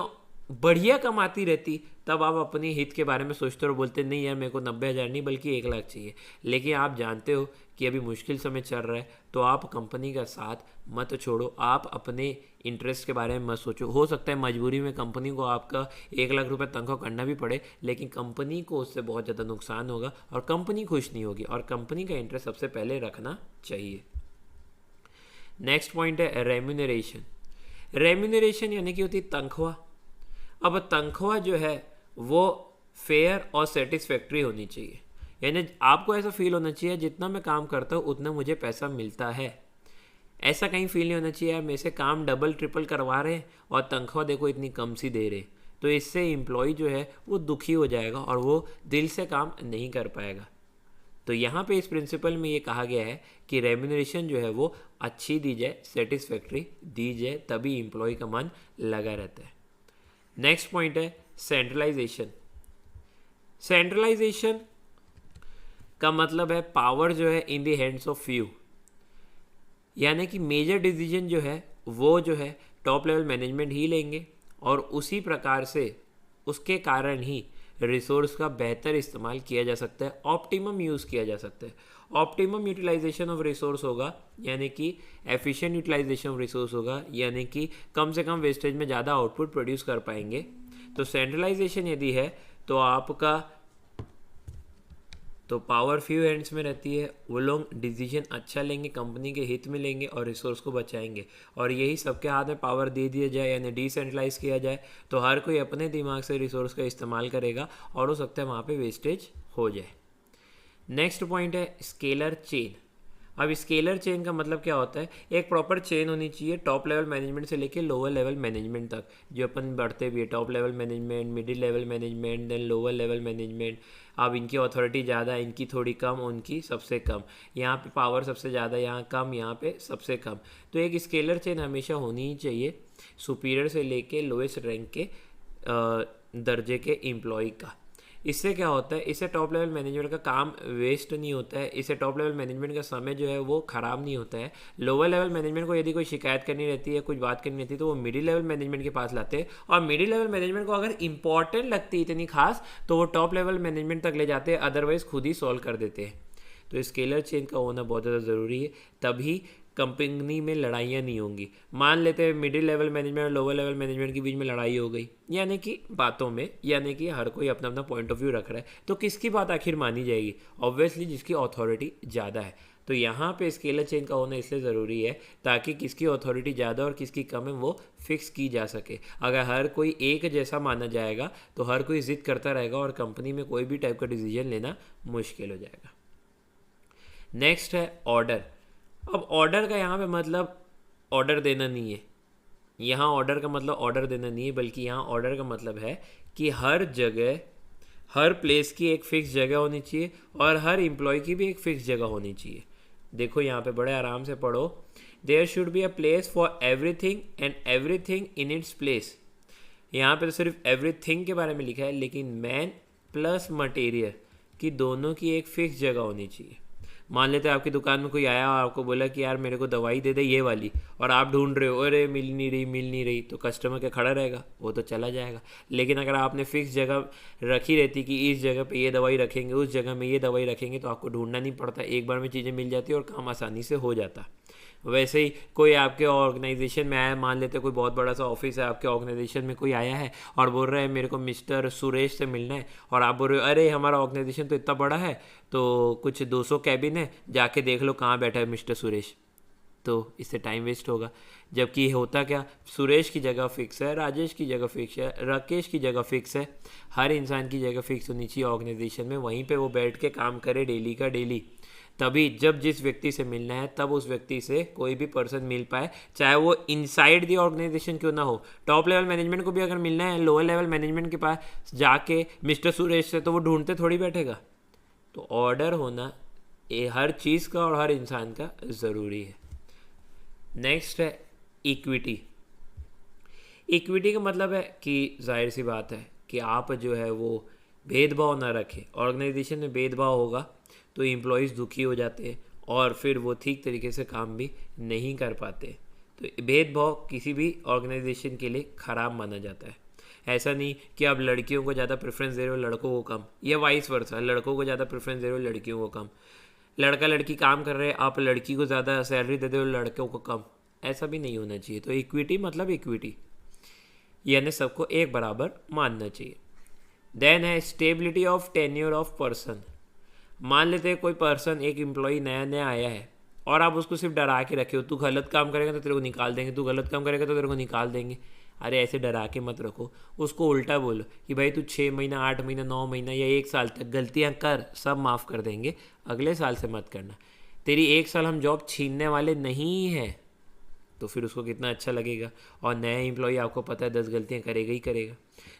बढ़िया कमाती रहती तब आप अपनी हित के बारे में सोचते और बोलते नहीं यार मेरे को 90,000 नहीं बल्कि 1 लाख चाहिए। लेकिन आप जानते हो कि अभी मुश्किल समय चल रहा है, तो आप कंपनी का साथ मत छोड़ो, आप अपने इंटरेस्ट के बारे में मत सोचो। हो सकता है मजबूरी में कंपनी को आपका 1 लाख रुपए तनख्वाह करना भी पड़े, लेकिन कंपनी को उससे बहुत ज़्यादा नुकसान होगा और कंपनी खुश नहीं होगी, और कंपनी का इंटरेस्ट सबसे पहले रखना चाहिए। नेक्स्ट पॉइंट है रेम्यूनरेशन। रेम्यूनरेशन यानी कि होती तनख्वाह। अब तनख्वाह जो है वो फेयर और सेटिस्फैक्ट्री होनी चाहिए, यानी आपको ऐसा फील होना चाहिए जितना मैं काम करता हूँ उतना मुझे पैसा मिलता है। ऐसा कहीं फील नहीं होना चाहिए यार मेरे से काम डबल ट्रिपल करवा रहे हैं और तनख्वाह देखो इतनी कम सी दे रहे। तो इससे एम्प्लॉय जो है वो दुखी हो जाएगा और वो दिल से काम नहीं कर पाएगा। तो यहाँ पे इस प्रिंसिपल में ये कहा गया है कि रेम्यूनरेशन जो है वो अच्छी दी जाए, सेटिस्फैक्ट्री दी जाए, तभी एम्प्लॉय का मन लगा रहता है। नेक्स्ट पॉइंट है सेंट्रलाइजेशन। सेंट्रलाइजेशन का मतलब है पावर जो है in the hands of few, यानी कि मेजर डिसीजन जो है वो जो है टॉप लेवल मैनेजमेंट ही लेंगे और उसी प्रकार से उसके कारण ही रिसोर्स का बेहतर इस्तेमाल किया जा सकता है, ऑप्टिमम यूज़ किया जा सकता है। ऑप्टिमम यूटिलाइजेशन ऑफ रिसोर्स होगा यानी कि एफिशिएंट यूटिलाइजेशन ऑफ रिसोर्स होगा, यानी कि कम से कम वेस्टेज में ज़्यादा आउटपुट प्रोड्यूस कर पाएंगे। तो सेंट्रलाइजेशन यदि है तो आपका तो पावर फ्यू हैंड्स में रहती है, वो लोग डिसीजन अच्छा लेंगे, कंपनी के हित में लेंगे और रिसोर्स को बचाएंगे। और यही सबके हाथ में पावर दे दिया जाए यानी डिसेंट्रलाइज किया जाए तो हर कोई अपने दिमाग से रिसोर्स का इस्तेमाल करेगा और हो सकता है वहाँ पे वेस्टेज हो जाए। नेक्स्ट पॉइंट है स्केलर चेन। अब स्केलर चेन का मतलब क्या होता है, एक प्रॉपर चेन होनी चाहिए टॉप लेवल मैनेजमेंट से लेके लोअर लेवल मैनेजमेंट तक, जो अपन बढ़ते भी है top level management, middle level management, then lower level management. अब इनकी अथॉरिटी ज़्यादा, इनकी थोड़ी कम, उनकी सबसे कम, यहाँ पे पावर सबसे ज़्यादा, यहाँ कम, यहाँ पे सबसे कम। तो एक स्केलर चेन हमेशा होनी ही चाहिए सुपीरियर से लेके लोएस्ट रैंक के दर्जे के एम्प्लॉय का। इससे क्या होता है, इससे टॉप लेवल मैनेजमेंट का काम वेस्ट नहीं होता है, इससे टॉप लेवल मैनेजमेंट का समय जो है वो ख़राब नहीं होता है। लोअर लेवल मैनेजमेंट को यदि कोई शिकायत करनी रहती है, कुछ बात करनी रहती है, तो वो मिडिल लेवल मैनेजमेंट के पास लाते हैं और मिडिल लेवल मैनेजमेंट को अगर इंपॉर्टेंट लगती है इतनी खास तो वो टॉप लेवल मैनेजमेंट तक ले जाते हैं, अदरवाइज खुद ही सॉल्व कर देते हैं। तो स्केलर चेन का होना बहुत ज़्यादा ज़रूरी है, तभी कंपनी में लड़ाइयाँ नहीं होंगी। मान लेते हैं मिडिल लेवल मैनेजमेंट और लोअर लेवल मैनेजमेंट के बीच में लड़ाई हो गई, यानी कि बातों में, यानी कि हर कोई अपना अपना पॉइंट ऑफ व्यू रख रहा है, तो किसकी बात आखिर मानी जाएगी? ऑब्वियसली जिसकी अथॉरिटी ज़्यादा है। तो यहाँ पे स्केलर चेन का होना इसलिए ज़रूरी है ताकि किसकी अथॉरिटी ज़्यादा और किसकी कम है वो फिक्स की जा सके। अगर हर कोई एक जैसा माना जाएगा तो हर कोई जिद करता रहेगा और कंपनी में कोई भी टाइप का डिसीजन लेना मुश्किल हो जाएगा। नेक्स्ट है ऑर्डर। अब ऑर्डर का यहाँ पे मतलब ऑर्डर देना नहीं है, यहाँ ऑर्डर का मतलब ऑर्डर देना नहीं है, बल्कि यहाँ ऑर्डर का मतलब है कि हर जगह, हर प्लेस की एक फ़िक्स जगह होनी चाहिए और हर एम्प्लॉय की भी एक फ़िक्स जगह होनी चाहिए। देखो यहाँ पे बड़े आराम से पढ़ो, there should be a place for everything and everything in its place. यहाँ पे तो सिर्फ एवरीथिंग के बारे में लिखा है, लेकिन मैन प्लस मटेरियल की दोनों की एक फ़िक्स जगह होनी चाहिए। मान लेते हैं आपकी दुकान में कोई आया और आपको बोला कि यार मेरे को दवाई दे दे ये वाली, और आप ढूंढ रहे हो, अरे मिल नहीं रही, तो कस्टमर क्या खड़ा रहेगा? वो तो चला जाएगा। लेकिन अगर आपने फिक्स जगह रखी रहती कि इस जगह पे ये दवाई रखेंगे, उस जगह में ये दवाई रखेंगे, तो आपको ढूंढना नहीं पड़ता, एक बार में चीज़ें मिल जाती है और काम आसानी से हो जाता। वैसे ही कोई आपके ऑर्गेनाइजेशन में आया, मान लेते कोई बहुत बड़ा सा ऑफिस है आपके ऑर्गेनाइजेशन में, कोई आया है और बोल रहा है मेरे को मिस्टर सुरेश से मिलना है, और आप बोल रहे हो अरे हमारा ऑर्गेनाइजेशन तो इतना बड़ा है तो कुछ 200 कैबिन है, जाके देख लो कहाँ बैठा है मिस्टर सुरेश। तो इससे टाइम वेस्ट होगा। जबकि होता क्या, सुरेश की जगह फिक्स है, राजेश की जगह फिक्स है, राकेश की जगह फिक्स है, हर इंसान की जगह फिक्स होनी चाहिए ऑर्गेनाइजेशन में, वहीं पे वो बैठ के काम करे डेली का डेली। तभी जब जिस व्यक्ति से मिलना है तब उस व्यक्ति से कोई भी पर्सन मिल पाए, चाहे वो इनसाइड दी ऑर्गेनाइजेशन क्यों ना हो। टॉप लेवल मैनेजमेंट को भी अगर मिलना है लोअर लेवल मैनेजमेंट के पास जाके मिस्टर सुरेश से, तो वो ढूंढते थोड़ी बैठेगा। तो ऑर्डर होना ये हर चीज़ का और हर इंसान का ज़रूरी है। नेक्स्ट है इक्विटी। इक्विटी का मतलब है कि जाहिर सी बात है कि आप जो है वो भेदभाव ना रखें। ऑर्गेनाइजेशन में भेदभाव होगा तो एम्प्लॉयज़ दुखी हो जाते हैं और फिर वो ठीक तरीके से काम भी नहीं कर पाते। तो भेदभाव किसी भी ऑर्गेनाइजेशन के लिए ख़राब माना जाता है। ऐसा नहीं कि आप लड़कियों को ज़्यादा प्रेफरेंस दे रहे हो लड़कों को कम, या वाइस वर्सा, लड़कों को ज़्यादा प्रेफरेंस दे रहे हो लड़कियों को कम। लड़का लड़की काम कर रहे हैं, आप लड़की को ज़्यादा सैलरी दे रहे हो लड़कों को कम, ऐसा भी नहीं होना चाहिए। तो इक्विटी मतलब इक्विटी, यानी सबको एक बराबर मानना चाहिए। देन है stability of tenure of person. मान लेते हैं कोई पर्सन, एक एम्प्लॉय नया नया आया है और आप उसको सिर्फ डरा के रखे हो, तू गलत काम करेगा तो तेरे को निकाल देंगे, तू गलत काम करेगा तो तेरे को निकाल देंगे। अरे ऐसे डरा के मत रखो, उसको उल्टा बोलो कि भाई तू 6 महीना, 8 महीना, 9 महीना या 1 साल तक गलतियां कर, सब माफ़ कर देंगे, अगले साल से मत करना। तेरी 1 साल हम जॉब छीनने वाले नहीं हैं। तो फिर उसको कितना अच्छा लगेगा। और नया एम्प्लॉय आपको पता है 10 गलतियां करेगा ही करेगा।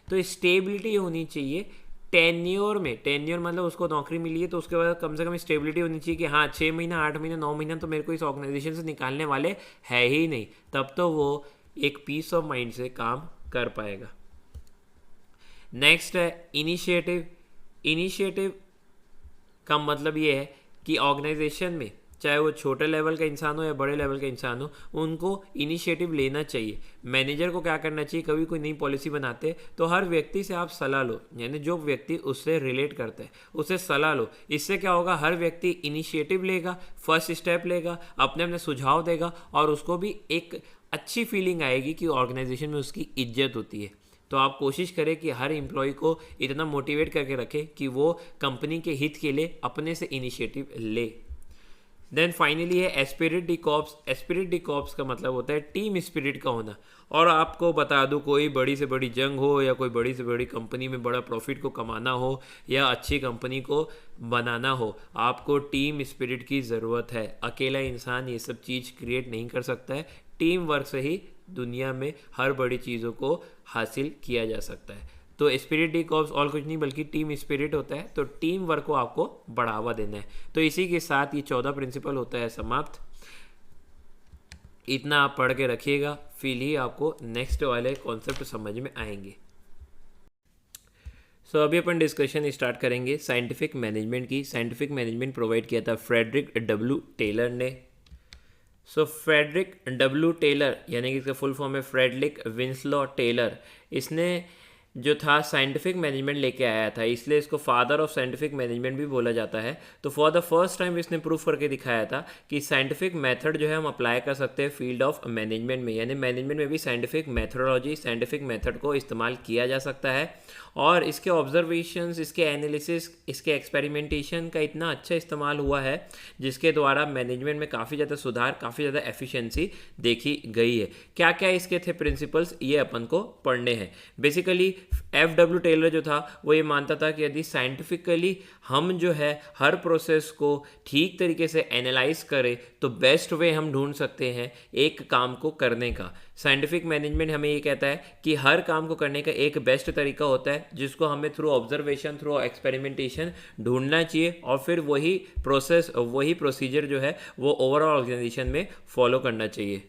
तो स्टेबिलिटी होनी चाहिए टेन्योर में। टेन्योर मतलब उसको नौकरी मिली है तो उसके बाद कम से कम स्टेबिलिटी होनी चाहिए कि हाँ 6 महीना, 8 महीना, 9 महीना तो मेरे को इस ऑर्गेनाइजेशन से निकालने वाले है ही नहीं, तब तो वो एक पीस ऑफ माइंड से काम कर पाएगा। नेक्स्ट है इनिशिएटिव। इनिशिएटिव का मतलब ये है कि ऑर्गेनाइजेशन में चाहे वो छोटे लेवल का इंसान हो या बड़े लेवल का इंसान हो, उनको इनिशिएटिव लेना चाहिए। मैनेजर को क्या करना चाहिए, कभी कोई नई पॉलिसी बनाते तो हर व्यक्ति से आप सलाह लो, यानी जो व्यक्ति उससे रिलेट करता है उससे सलाह लो। इससे क्या होगा, हर व्यक्ति इनिशिएटिव लेगा, फर्स्ट स्टेप लेगा, अपने अपने सुझाव देगा और उसको भी एक अच्छी फीलिंग आएगी कि ऑर्गेनाइजेशन में उसकी इज्जत होती है। तो आप कोशिश करें कि हर एम्प्लॉय को इतना मोटिवेट करके रखें कि वो कंपनी के हित के लिए अपने से इनिशिएटिव ले। देन फाइनली है Spirit D corps. Spirit D corps का मतलब होता है टीम स्पिरिट का होना। और आपको बता दूं, कोई बड़ी से बड़ी जंग हो या कोई बड़ी से बड़ी कंपनी में बड़ा प्रॉफिट को कमाना हो या अच्छी कंपनी को बनाना हो, आपको टीम स्पिरिट की ज़रूरत है। अकेला इंसान ये सब चीज़ क्रिएट नहीं कर सकता है। टीम वर्क से ही दुनिया में हर बड़ी चीज़ों को हासिल किया जा सकता है। तो स्पिरिट डी कॉर्प्स और कुछ नहीं बल्कि टीम स्पिरिट होता है। तो टीम वर्क को आपको बढ़ावा देना है। तो इसी के साथ ये 14 प्रिंसिपल होता है समाप्त। इतना आप पढ़ के रखिएगा, फिर ही आपको नेक्स्ट वाले कॉन्सेप्ट समझ में आएंगे। सो अभी अपन डिस्कशन स्टार्ट करेंगे साइंटिफिक मैनेजमेंट की। साइंटिफिक मैनेजमेंट प्रोवाइड किया था फ्रेडरिक डब्ल्यू टेलर ने। सो फ्रेडरिक डब्ल्यू टेलर यानी कि इसका फुल फॉर्म है फ्रेडरिक विंसलॉ टेलर। इसने जो था साइंटिफिक मैनेजमेंट लेके आया था, इसलिए इसको फादर ऑफ साइंटिफिक मैनेजमेंट भी बोला जाता है। तो फॉर द फर्स्ट टाइम इसने प्रूफ करके दिखाया था कि साइंटिफिक मेथड जो है हम अप्लाई कर सकते हैं फील्ड ऑफ मैनेजमेंट में, यानी मैनेजमेंट में भी साइंटिफिक मेथडोलॉजी, साइंटिफिक मेथड को इस्तेमाल किया जा सकता है। और इसके ऑब्जर्वेशंस, इसके एनालिसिस, इसके एक्सपेरिमेंटेशन का इतना अच्छा इस्तेमाल हुआ है जिसके द्वारा मैनेजमेंट में काफ़ी ज़्यादा सुधार, काफ़ी ज़्यादा एफिशिएंसी देखी गई है। क्या क्या इसके थे प्रिंसिपल्स, ये अपन को पढ़ने हैं। बेसिकली FW टेलर जो था वो ये मानता था कि यदि साइंटिफिकली हम जो है हर प्रोसेस को ठीक तरीके से एनालाइज करें तो बेस्ट वे हम ढूंढ सकते हैं एक काम को करने का। साइंटिफिक मैनेजमेंट हमें ये कहता है कि हर काम को करने का एक बेस्ट तरीका होता है जिसको हमें थ्रू ऑब्जर्वेशन, थ्रू एक्सपेरिमेंटेशन ढूंढना चाहिए और फिर वही प्रोसेस, वही प्रोसीजर जो है वो ओवरऑल ऑर्गेनाइजेशन में फॉलो करना चाहिए।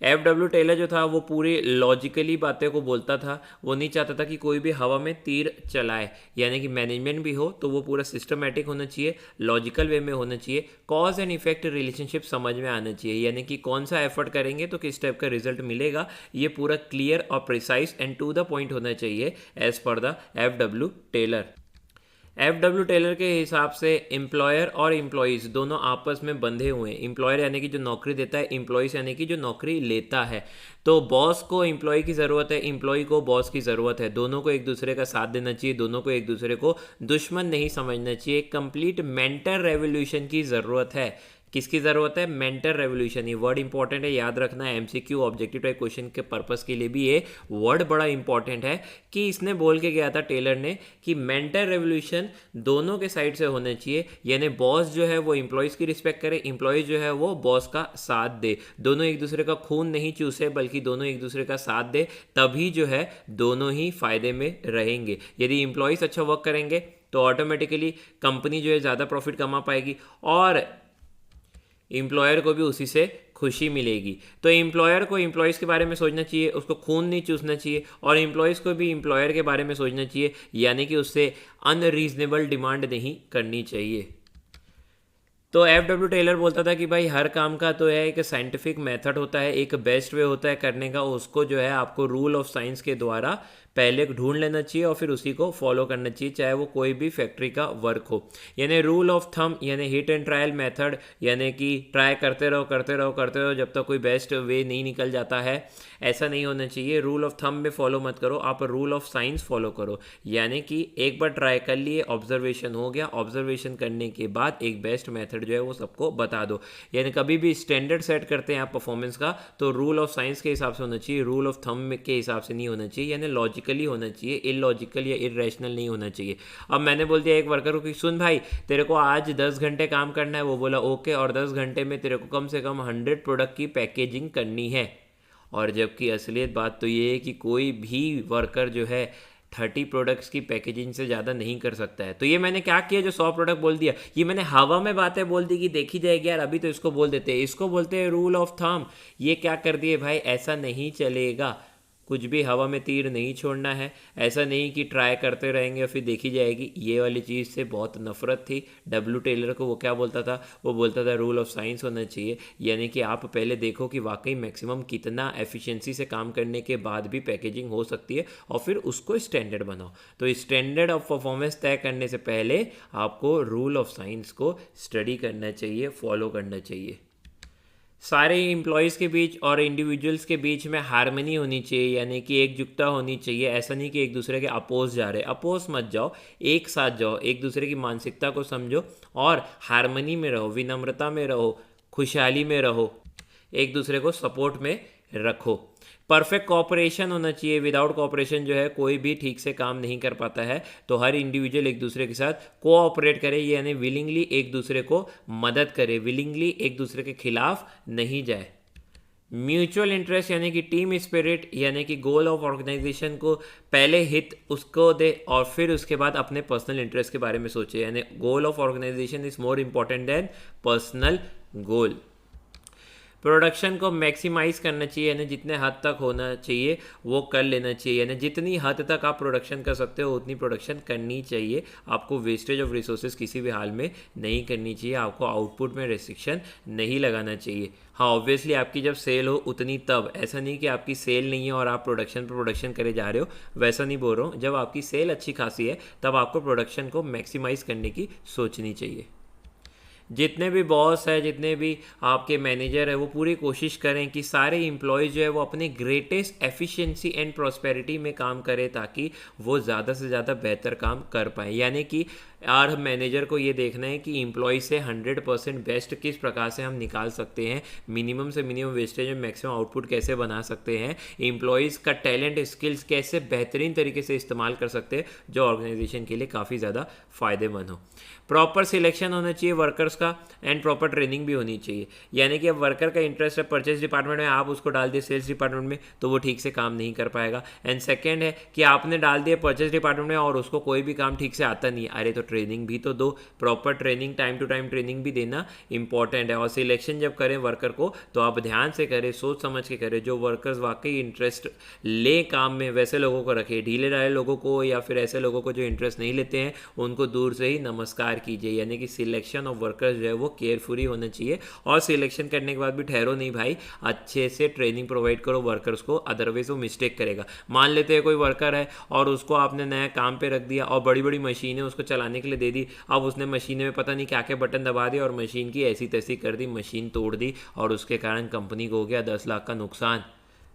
FW टेलर जो था वो पूरी लॉजिकली बातें को बोलता था। वो नहीं चाहता था कि कोई भी हवा में तीर चलाए, यानी कि मैनेजमेंट भी हो तो वो पूरा सिस्टमेटिक होना चाहिए, लॉजिकल वे में होना चाहिए, कॉज एंड इफेक्ट रिलेशनशिप समझ में आना चाहिए, यानी कि कौन सा एफर्ट करेंगे तो किस टाइप का रिजल्ट मिलेगा, ये पूरा क्लियर और precise and to the point होना चाहिए as per the FW Taylor. FW Taylor के हिसाब से एम्प्लॉयर और एम्प्लॉयज़ दोनों आपस में बंधे हुए हैं। एम्प्लॉयर यानी कि जो नौकरी देता है, एम्प्लॉयज़ यानी कि जो नौकरी लेता है। तो बॉस को एम्प्लॉय की ज़रूरत है, एम्प्लॉय को बॉस की ज़रूरत है। दोनों को एक दूसरे का साथ देना चाहिए, दोनों को एक दूसरे को दुश्मन नहीं समझना चाहिए। कंप्लीट मेंटल रेवोल्यूशन की ज़रूरत है। किसकी ज़रूरत है? Mental revolution. ये वर्ड इंपॉर्टेंट है, याद रखना है। MCQ ऑब्जेक्टिव टाइप क्वेश्चन के पर्पस के लिए भी ये वर्ड बड़ा इंपॉर्टेंट है कि इसने बोल के गया था टेलर ने कि मेंटल रेवोल्यूशन दोनों के साइड से होना चाहिए, यानी बॉस जो है वो एम्प्लॉयज़ की रिस्पेक्ट करे, एम्प्लॉयज़ जो है वो बॉस का साथ दे, दोनों एक दूसरे का खून नहीं चूसे बल्कि दोनों एक दूसरे का साथ दे, तभी जो है दोनों ही फायदे में रहेंगे। यदि एम्प्लॉयज़ अच्छा वर्क करेंगे तो ऑटोमेटिकली कंपनी जो है ज़्यादा प्रॉफिट कमा पाएगी और एम्प्लॉयर को भी उसी से खुशी मिलेगी। तो एम्प्लॉयर को एम्प्लॉयज़ के बारे में सोचना चाहिए, उसको खून नहीं चूसना चाहिए, और एम्प्लॉयज़ को भी एम्प्लॉयर के बारे में सोचना चाहिए, यानी कि उससे अनरीजनेबल डिमांड नहीं करनी चाहिए। तो FW टेलर बोलता था कि भाई हर काम का तो है एक साइंटिफिक मेथड होता है, एक बेस्ट वे होता है करने का, उसको जो है आपको रूल ऑफ साइंस के द्वारा पहले ढूंढ लेना चाहिए और फिर उसी को फॉलो करना चाहिए, चाहे वो कोई भी फैक्ट्री का वर्क हो। यानी रूल ऑफ थंब यानी हिट एंड ट्रायल मेथड, यानी कि ट्राई करते रहो करते रहो करते रहो जब तक कोई बेस्ट वे नहीं निकल जाता है, ऐसा नहीं होना चाहिए। रूल ऑफ थंब में फॉलो मत करो, आप रूल ऑफ साइंस फॉलो करो। यानी कि एक बार ट्राई कर लिए, ऑब्जर्वेशन हो गया, ऑब्जर्वेशन करने के बाद एक बेस्ट मेथड जो है वो सबको बता दो। यानी कभी भी स्टैंडर्ड सेट करते हैं आप परफॉर्मेंस का तो रूल ऑफ साइंस के हिसाब से होना चाहिए, रूल ऑफ थंब के हिसाब से नहीं होना चाहिए, यानी लॉजिकली होना चाहिए, इलॉजिकल या इरेशनल नहीं होना चाहिए। अब मैंने बोल दिया एक वर्कर को कि सुन भाई तेरे को आज 10 घंटे काम करना है, वो बोला ओके, और 10 घंटे में तेरे को कम से कम 100 प्रोडक्ट की पैकेजिंग करनी है। और जबकि असलियत बात तो ये है कि कोई भी वर्कर जो है 30 प्रोडक्ट्स की पैकेजिंग से ज़्यादा नहीं कर सकता है। तो ये मैंने क्या किया, जो 100 प्रोडक्ट बोल दिया, ये मैंने हवा में बातें बोल दी कि देखी जाएगी यार, अभी तो इसको बोल देते हैं, इसको बोलते हैं रूल ऑफ थंब। ये क्या कर दिए भाई, ऐसा नहीं चलेगा, कुछ भी हवा में तीर नहीं छोड़ना है। ऐसा नहीं कि ट्राई करते रहेंगे और फिर देखी जाएगी, ये वाली चीज़ से बहुत नफरत थी डब्ल्यू टेलर को। वो क्या बोलता था, वो बोलता था रूल ऑफ साइंस होना चाहिए, यानी कि आप पहले देखो कि वाकई मैक्सिमम कितना एफिशिएंसी से काम करने के बाद भी पैकेजिंग हो सकती है और फिर उसको स्टैंडर्ड बनाओ। तो स्टैंडर्ड ऑफ परफॉर्मेंस तय करने से पहले आपको रूल ऑफ साइंस को स्टडी करना चाहिए, फॉलो करना चाहिए। सारे एम्प्लॉयज़ के बीच और इंडिविजुअल्स के बीच में हारमनी होनी चाहिए, यानी कि एकजुटता होनी चाहिए। ऐसा नहीं कि एक दूसरे के अपोज जा रहे, अपोज मत जाओ, एक साथ जाओ, एक दूसरे की मानसिकता को समझो और हारमनी में रहो, विनम्रता में रहो, खुशहाली में रहो, एक दूसरे को सपोर्ट में रखो। परफेक्ट कोऑपरेशन होना चाहिए, विदाउट कोऑपरेशन जो है कोई भी ठीक से काम नहीं कर पाता है। तो हर इंडिविजुअल एक दूसरे के साथ कोऑपरेट करे, यानी विलिंगली एक दूसरे को मदद करे, विलिंगली एक दूसरे के खिलाफ नहीं जाए। म्यूचुअल इंटरेस्ट यानी कि टीम स्पिरिट, यानी कि गोल ऑफ ऑर्गेनाइजेशन को पहले हित उसको दे और फिर उसके बाद अपने पर्सनल इंटरेस्ट के बारे में सोचे। यानी goal of organization is more important than personal goal. Production को मैक्सिमाइज करना चाहिए, यानी जितने हद तक होना चाहिए वो कर लेना चाहिए, यानी जितनी हद तक आप प्रोडक्शन कर सकते हो उतनी प्रोडक्शन करनी चाहिए। आपको वेस्टेज ऑफ रिसोर्सेज किसी भी हाल में नहीं करनी चाहिए, आपको आउटपुट में रेस्ट्रिक्शन नहीं लगाना चाहिए। हाँ ऑब्वियसली आपकी जब सेल हो उतनी तब, ऐसा नहीं कि आपकी सेल नहीं है और आप प्रोडक्शन पर प्रोडक्शन करे जा रहे हो, वैसा नहीं बोल रहा हूँ। जब आपकी सेल अच्छी खासी है तब आपको प्रोडक्शन को मैक्सिमाइज करने की सोचनी चाहिए। जितने भी बॉस है, जितने भी आपके मैनेजर है, वो पूरी कोशिश करें कि सारे एम्प्लॉयज़ जो है वो अपने ग्रेटेस्ट एफिशिएंसी एंड प्रॉस्पेरिटी में काम करें ताकि वो ज़्यादा से ज़्यादा बेहतर काम कर पाएँ। यानी कि यार मैनेजर को ये देखना है कि एम्प्लॉय से 100% बेस्ट किस प्रकार से हम निकाल सकते हैं, मिनिमम से मिनिमम वेस्टेज में मैक्सिमम आउटपुट कैसे बना सकते हैं, एम्प्लॉयज़ का टैलेंट स्किल्स कैसे बेहतरीन तरीके से इस्तेमाल कर सकते हैं जो ऑर्गेनाइजेशन के लिए काफ़ी ज़्यादा फ़ायदेमंद हो। प्रॉपर सिलेक्शन होना चाहिए वर्कर्स का एंड प्रॉपर ट्रेनिंग भी होनी चाहिए। यानी कि अब वर्कर का इंटरेस्ट है परचेज डिपार्टमेंट में, आप उसको डाल दिए सेल्स डिपार्टमेंट में तो वो ठीक से काम नहीं कर पाएगा। एंड सेकेंड है कि आपने डाल दिया परचेज डिपार्टमेंट में और उसको कोई भी काम ठीक से आता नहीं, अरे तो ट्रेनिंग भी तो दो, proper training, time to time training भी देना इंपॉर्टेंट है। और सिलेक्शन जब करें वर्कर को तो आप ध्यान से करें, सोच समझ के करें, जो वर्कर्स वाकई इंटरेस्ट ले काम में वैसे लोगों को रखें, ढीले ढाले लोगों को या फिर ऐसे लोगों को जो इंटरेस्ट नहीं लेते हैं उनको दूर से ही नमस्कार कीजिए। यानी कि सिलेक्शन ऑफ वर्कर्स जो है वो केयरफुली होना चाहिए। और सिलेक्शन करने के बाद भी ठहरो नहीं भाई, अच्छे से ट्रेनिंग प्रोवाइड करो वर्कर्स को, अदरवाइज वो मिस्टेक करेगा। मान लेते हैं कोई वर्कर है और उसको आपने नया काम पे रख दिया और बड़ी बड़ी मशीनें उसको चलाने के लिए दे दी, अब उसने मशीने में पता नहीं क्या क्या बटन दबा दिया और मशीन की ऐसी तैसी कर दी, मशीन तोड़ दी और उसके कारण कंपनी को हो गया 10 लाख का नुकसान।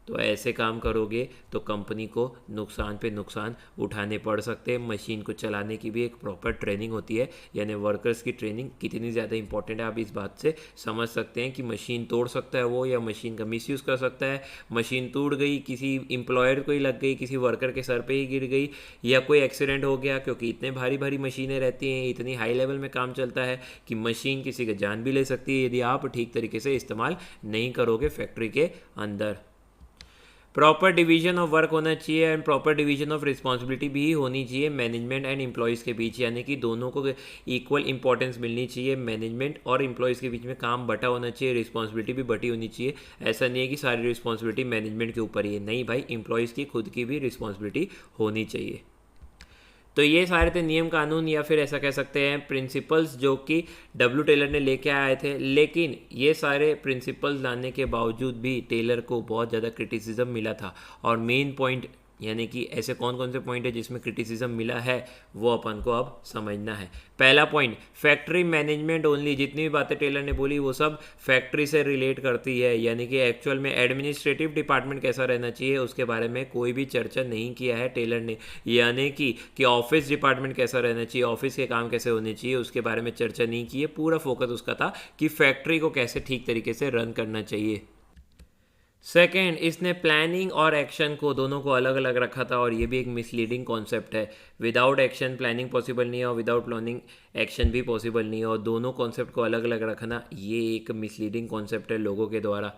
तो ऐसे काम करोगे तो कंपनी को नुकसान पे नुकसान उठाने पड़ सकते हैं। मशीन को चलाने की भी एक प्रॉपर ट्रेनिंग होती है, यानी वर्कर्स की ट्रेनिंग कितनी ज़्यादा इंपॉर्टेंट है आप इस बात से समझ सकते हैं कि मशीन तोड़ सकता है वो, या मशीन का मिसयूज़ कर सकता है। मशीन टूट गई, किसी एम्प्लॉयर को ही लग गई, किसी वर्कर के सर पे ही गिर गई, या कोई एक्सीडेंट हो गया, क्योंकि इतने भारी भारी मशीनें रहती हैं, इतनी हाई लेवल में काम चलता है कि मशीन किसी की जान भी ले सकती है यदि आप ठीक तरीके से इस्तेमाल नहीं करोगे फैक्ट्री के अंदर। प्रॉपर डिवीजन ऑफ वर्क होना चाहिए and proper division of responsibility भी होनी चाहिए मैनेजमेंट एंड एम्प्लॉयज़ के बीच, यानी कि दोनों को इक्वल इंपॉर्टेंस मिलनी चाहिए। मैनेजमेंट और एम्प्लॉयज़ के बीच में काम बटा होना चाहिए, रिस्पॉन्सिबिलिटी भी बटी होनी चाहिए। ऐसा नहीं है कि सारी रिस्पॉन्सिबिलिटी मैनेजमेंट के ऊपर ही है, नहीं भाई, एम्प्लॉयज़ की खुद की भी रिस्पॉन्सिबिलिटी होनी चाहिए। तो ये सारे थे नियम कानून या फिर ऐसा कह सकते हैं प्रिंसिपल्स जो कि डब्ल्यू टेलर ने लेके आए थे। लेकिन ये सारे प्रिंसिपल्स लाने के बावजूद भी टेलर को बहुत ज़्यादा क्रिटिसिज्म मिला था। और मेन पॉइंट यानी कि ऐसे कौन कौन से पॉइंट है जिसमें क्रिटिसिज्म मिला है वो अपन को अब समझना है। पहला पॉइंट, फैक्ट्री मैनेजमेंट ओनली। जितनी भी बातें टेलर ने बोली वो सब फैक्ट्री से रिलेट करती है, यानी कि एक्चुअल में एडमिनिस्ट्रेटिव डिपार्टमेंट कैसा रहना चाहिए उसके बारे में कोई भी चर्चा नहीं किया है टेलर ने। यानी कि ऑफिस डिपार्टमेंट कैसा रहना चाहिए, ऑफिस के काम कैसे होने चाहिए उसके बारे में चर्चा नहीं की है। पूरा फोकस उसका था कि फैक्ट्री को कैसे ठीक तरीके से रन करना चाहिए। सेकेंड, इसने प्लानिंग और एक्शन को दोनों को अलग अलग रखा था, और ये भी एक मिसलीडिंग कॉन्सेप्ट है। विदाउट एक्शन प्लानिंग पॉसिबल नहीं है और विदाउट प्लानिंग एक्शन भी पॉसिबल नहीं है, और दोनों कॉन्सेप्ट को अलग अलग रखना ये एक मिसलीडिंग कॉन्सेप्ट है लोगों के द्वारा,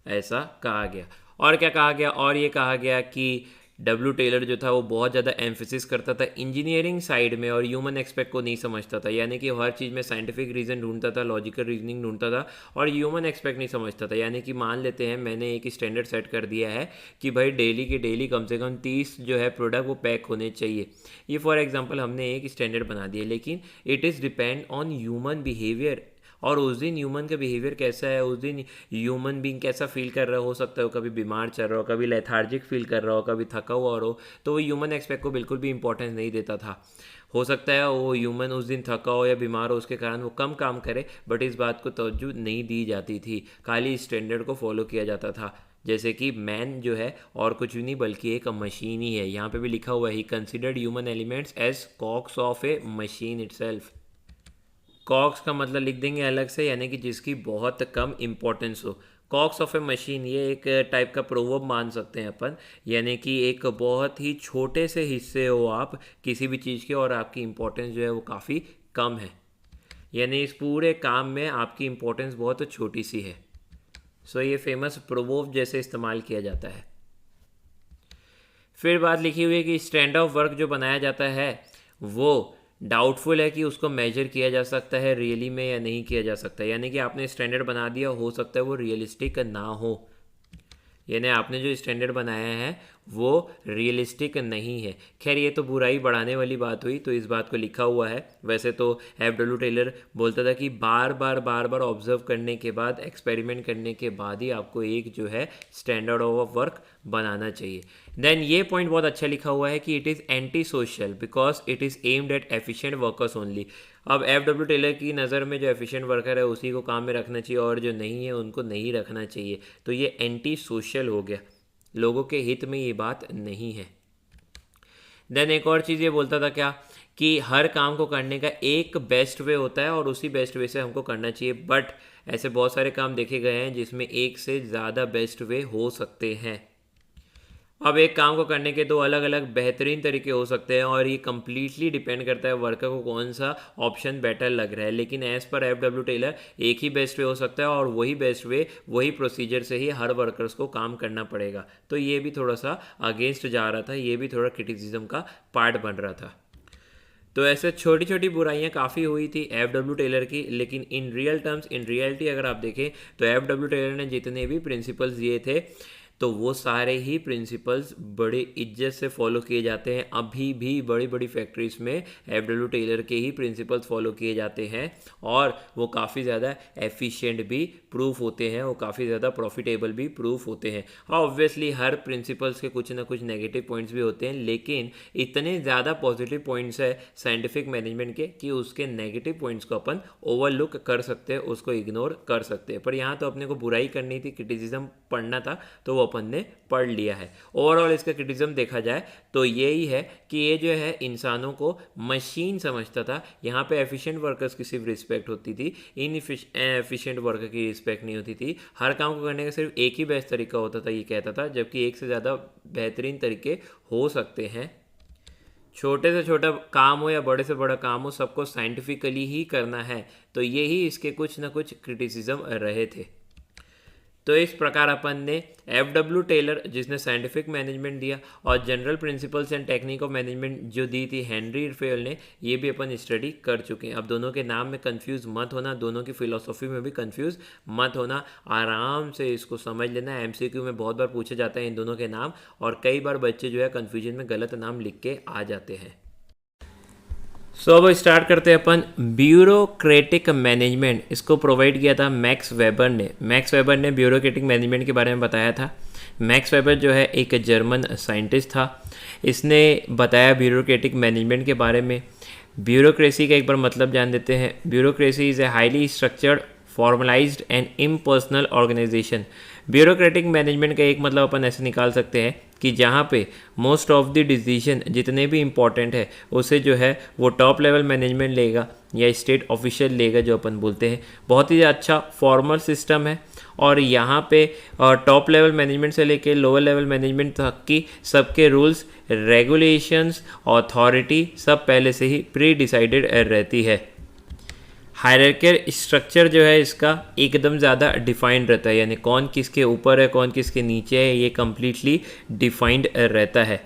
ऐसा कहा गया। और क्या कहा गया, और ये कहा गया कि डब्ल्यू टेलर जो था वो बहुत ज़्यादा एम्फेसिस करता था इंजीनियरिंग साइड में और ह्यूमन एक्सपेक्ट को नहीं समझता था। यानी कि हर चीज़ में साइंटिफिक रीज़न ढूंढता था, लॉजिकल रीजनिंग ढूंढता था और ह्यूमन एक्सपेक्ट नहीं समझता था। यानी कि मान लेते हैं मैंने एक स्टैंडर्ड सेट कर दिया है कि भाई डेली के डेली कम से कम 30 जो है प्रोडक्ट वो पैक होने चाहिए। ये फॉर एग्जाम्पल हमने एक स्टैंडर्ड बना दिया, लेकिन it is depend on human behaviour. और उस दिन ह्यूमन का बिहेवियर कैसा है, उस दिन ह्यूमन बीइंग कैसा फील कर रहा हो सकता है, वो कभी बीमार चल रहा हो, कभी लेथार्जिक फील कर रहा हो, कभी थका हुआ हो, तो वो ह्यूमन एक्सपेक्ट को बिल्कुल भी इंपॉर्टेंस नहीं देता था। हो सकता है वो ह्यूमन उस दिन थका हो या बीमार हो, उसके कारण वो कम काम करे, बट इस बात को तवज्जो नहीं दी जाती थी, खाली स्टैंडर्ड को फॉलो किया जाता था। जैसे कि मैन जो है और कुछ भी नहीं बल्कि एक मशीन ही है। यहाँ पे भी लिखा हुआ है ही considered human elements as cogs of a machine itself. Cogs का मतलब लिख देंगे अलग से, यानी कि जिसकी बहुत कम इम्पोर्टेंस हो। कॉक्स ऑफ ए मशीन ये एक टाइप का प्रोवर्ब मान सकते हैं अपन, यानी कि एक बहुत ही छोटे से हिस्से हो आप किसी भी चीज़ के और आपकी इम्पोर्टेंस जो है वो काफ़ी कम है, यानी इस पूरे काम में आपकी इम्पोर्टेंस बहुत छोटी सी है। सो ये फेमस प्रोवर्ब जैसे इस्तेमाल किया जाता है। फिर बात लिखी हुई है कि स्टैंड ऑफ वर्क जो बनाया जाता है वो डाउटफुल है कि उसको मेजर किया जा सकता है रियली में या नहीं किया जा सकता है। यानी कि आपने स्टैंडर्ड बना दिया, हो सकता है वो रियलिस्टिक ना हो, यानी आपने जो स्टैंडर्ड बनाया है वो रियलिस्टिक नहीं है। खैर ये तो बुराई बढ़ाने वाली बात हुई, तो इस बात को लिखा हुआ है। वैसे तो F.W. टेलर बोलता था कि बार बार ऑब्जर्व करने के बाद, एक्सपेरिमेंट करने के बाद ही आपको एक जो है स्टैंडर्ड ऑफ वर्क बनाना चाहिए। देन ये पॉइंट बहुत अच्छा लिखा हुआ है कि it is anti social because it is aimed at efficient workers only. अब F.W. टेलर की नज़र में जो एफिशिएंट वर्कर है उसी को काम में रखना चाहिए और जो नहीं है उनको नहीं रखना चाहिए, तो ये एंटी सोशल हो गया, लोगों के हित में ये बात नहीं है। देन एक और चीज़ ये बोलता था क्या कि हर काम को करने का एक बेस्ट वे होता है और उसी बेस्ट वे से हमको करना चाहिए, बट ऐसे बहुत सारे काम देखे गए हैं जिसमें एक से ज़्यादा बेस्ट वे हो सकते हैं। अब एक काम को करने के दो अलग अलग बेहतरीन तरीके हो सकते हैं और ये कम्प्लीटली डिपेंड करता है वर्कर को कौन सा ऑप्शन बेटर लग रहा है, लेकिन एज़ पर F.W. टेलर एक ही बेस्ट वे हो सकता है और वही बेस्ट वे वही प्रोसीजर से ही हर वर्कर्स को काम करना पड़ेगा। तो ये भी थोड़ा सा अगेंस्ट जा रहा था, ये भी थोड़ा क्रिटिसिज्म का पार्ट बन रहा था। तो ऐसे छोटी छोटी बुराइयाँ काफ़ी हुई थी F.W. टेलर की, लेकिन in real terms, in reality अगर आप देखें तो F.W. टेलर ने जितने भी प्रिंसिपल्स दिए थे तो वो सारे ही प्रिंसिपल्स बड़े इज्जत से फॉलो किए जाते हैं। अभी भी बड़ी बड़ी फैक्ट्रीज में F.W. टेलर के ही प्रिंसिपल्स फॉलो किए जाते हैं और वो काफ़ी ज़्यादा एफिशिएंट भी प्रूफ होते हैं, वो काफ़ी ज़्यादा प्रॉफिटेबल भी प्रूफ होते हैं। हाँ ऑब्वियसली हर प्रिंसिपल्स के कुछ ना कुछ नेगेटिव पॉइंट्स भी होते हैं, लेकिन इतने ज़्यादा पॉजिटिव पॉइंट्स है साइंटिफिक मैनेजमेंट के कि उसके नेगेटिव पॉइंट्स को अपन ओवरलुक कर सकते हैं, उसको इग्नोर कर सकते हैं। पर यहाँ तो अपने को बुराई करनी थी, क्रिटिसिज्म पढ़ना था, तो वो अपन ने पढ़ लिया है। ओवरऑल इसका क्रिटिसिज्म देखा जाए तो यही है कि ये जो है इंसानों को मशीन समझता था। यहाँ पे एफिशिएंट वर्कर्स की सिर्फ रिस्पेक्ट होती थी, इनएफिशिएंट वर्कर की रिस्पेक्ट नहीं होती थी। हर काम को करने का सिर्फ एक ही बेस्ट तरीका होता था, ये कहता था, जबकि एक से ज़्यादा बेहतरीन तरीके हो सकते हैं। छोटे से छोटा काम हो या बड़े से बड़ा काम हो, सबको साइंटिफिकली ही करना है। तो यही इसके कुछ ना कुछ क्रिटिसिज्म रहे थे। तो इस प्रकार अपन ने F.W. टेलर जिसने साइंटिफिक मैनेजमेंट दिया और general principles and technique of management जो दी थी हेनरी फेयल ने, ये भी अपन स्टडी कर चुके हैं। अब दोनों के नाम में कंफ्यूज मत होना, दोनों की फिलोसॉफी में भी कंफ्यूज मत होना, आराम से इसको समझ लेना। MCQ में बहुत बार पूछे जाता है इन दोनों के नाम और कई बार बच्चे जो है कन्फ्यूजन में गलत नाम लिख के आ जाते हैं। सो अब स्टार्ट करते हैं अपन ब्यूरोक्रेटिक मैनेजमेंट। इसको प्रोवाइड किया था मैक्स वेबर ने। मैक्स वेबर ने ब्यूरोक्रेटिक मैनेजमेंट के बारे में बताया था। मैक्स वेबर जो है एक जर्मन साइंटिस्ट था। इसने बताया ब्यूरोक्रेटिक मैनेजमेंट के बारे में। ब्यूरोक्रेसी का एक बार मतलब जान देते हैं। Bureaucracy is a highly structured, formalized and impersonal organization. Bureaucratic management का एक मतलब अपन ऐसे निकाल सकते हैं कि जहाँ पे मोस्ट ऑफ द डिसीजन जितने भी इम्पॉर्टेंट है उसे जो है वो टॉप लेवल मैनेजमेंट लेगा या स्टेट ऑफिशियल लेगा, जो अपन बोलते हैं। बहुत ही अच्छा फॉर्मल सिस्टम है और यहाँ पे टॉप लेवल मैनेजमेंट से लेके लोअर लेवल मैनेजमेंट तक की सबके रूल्स, रेगुलेशंस, अथॉरिटी सब पहले से ही प्री डिसाइडेड रहती है। हायरार्कियल स्ट्रक्चर जो है इसका एकदम ज़्यादा डिफाइंड रहता है, यानी कौन किसके ऊपर है कौन किसके नीचे है ये कम्प्लीटली डिफाइंड रहता है।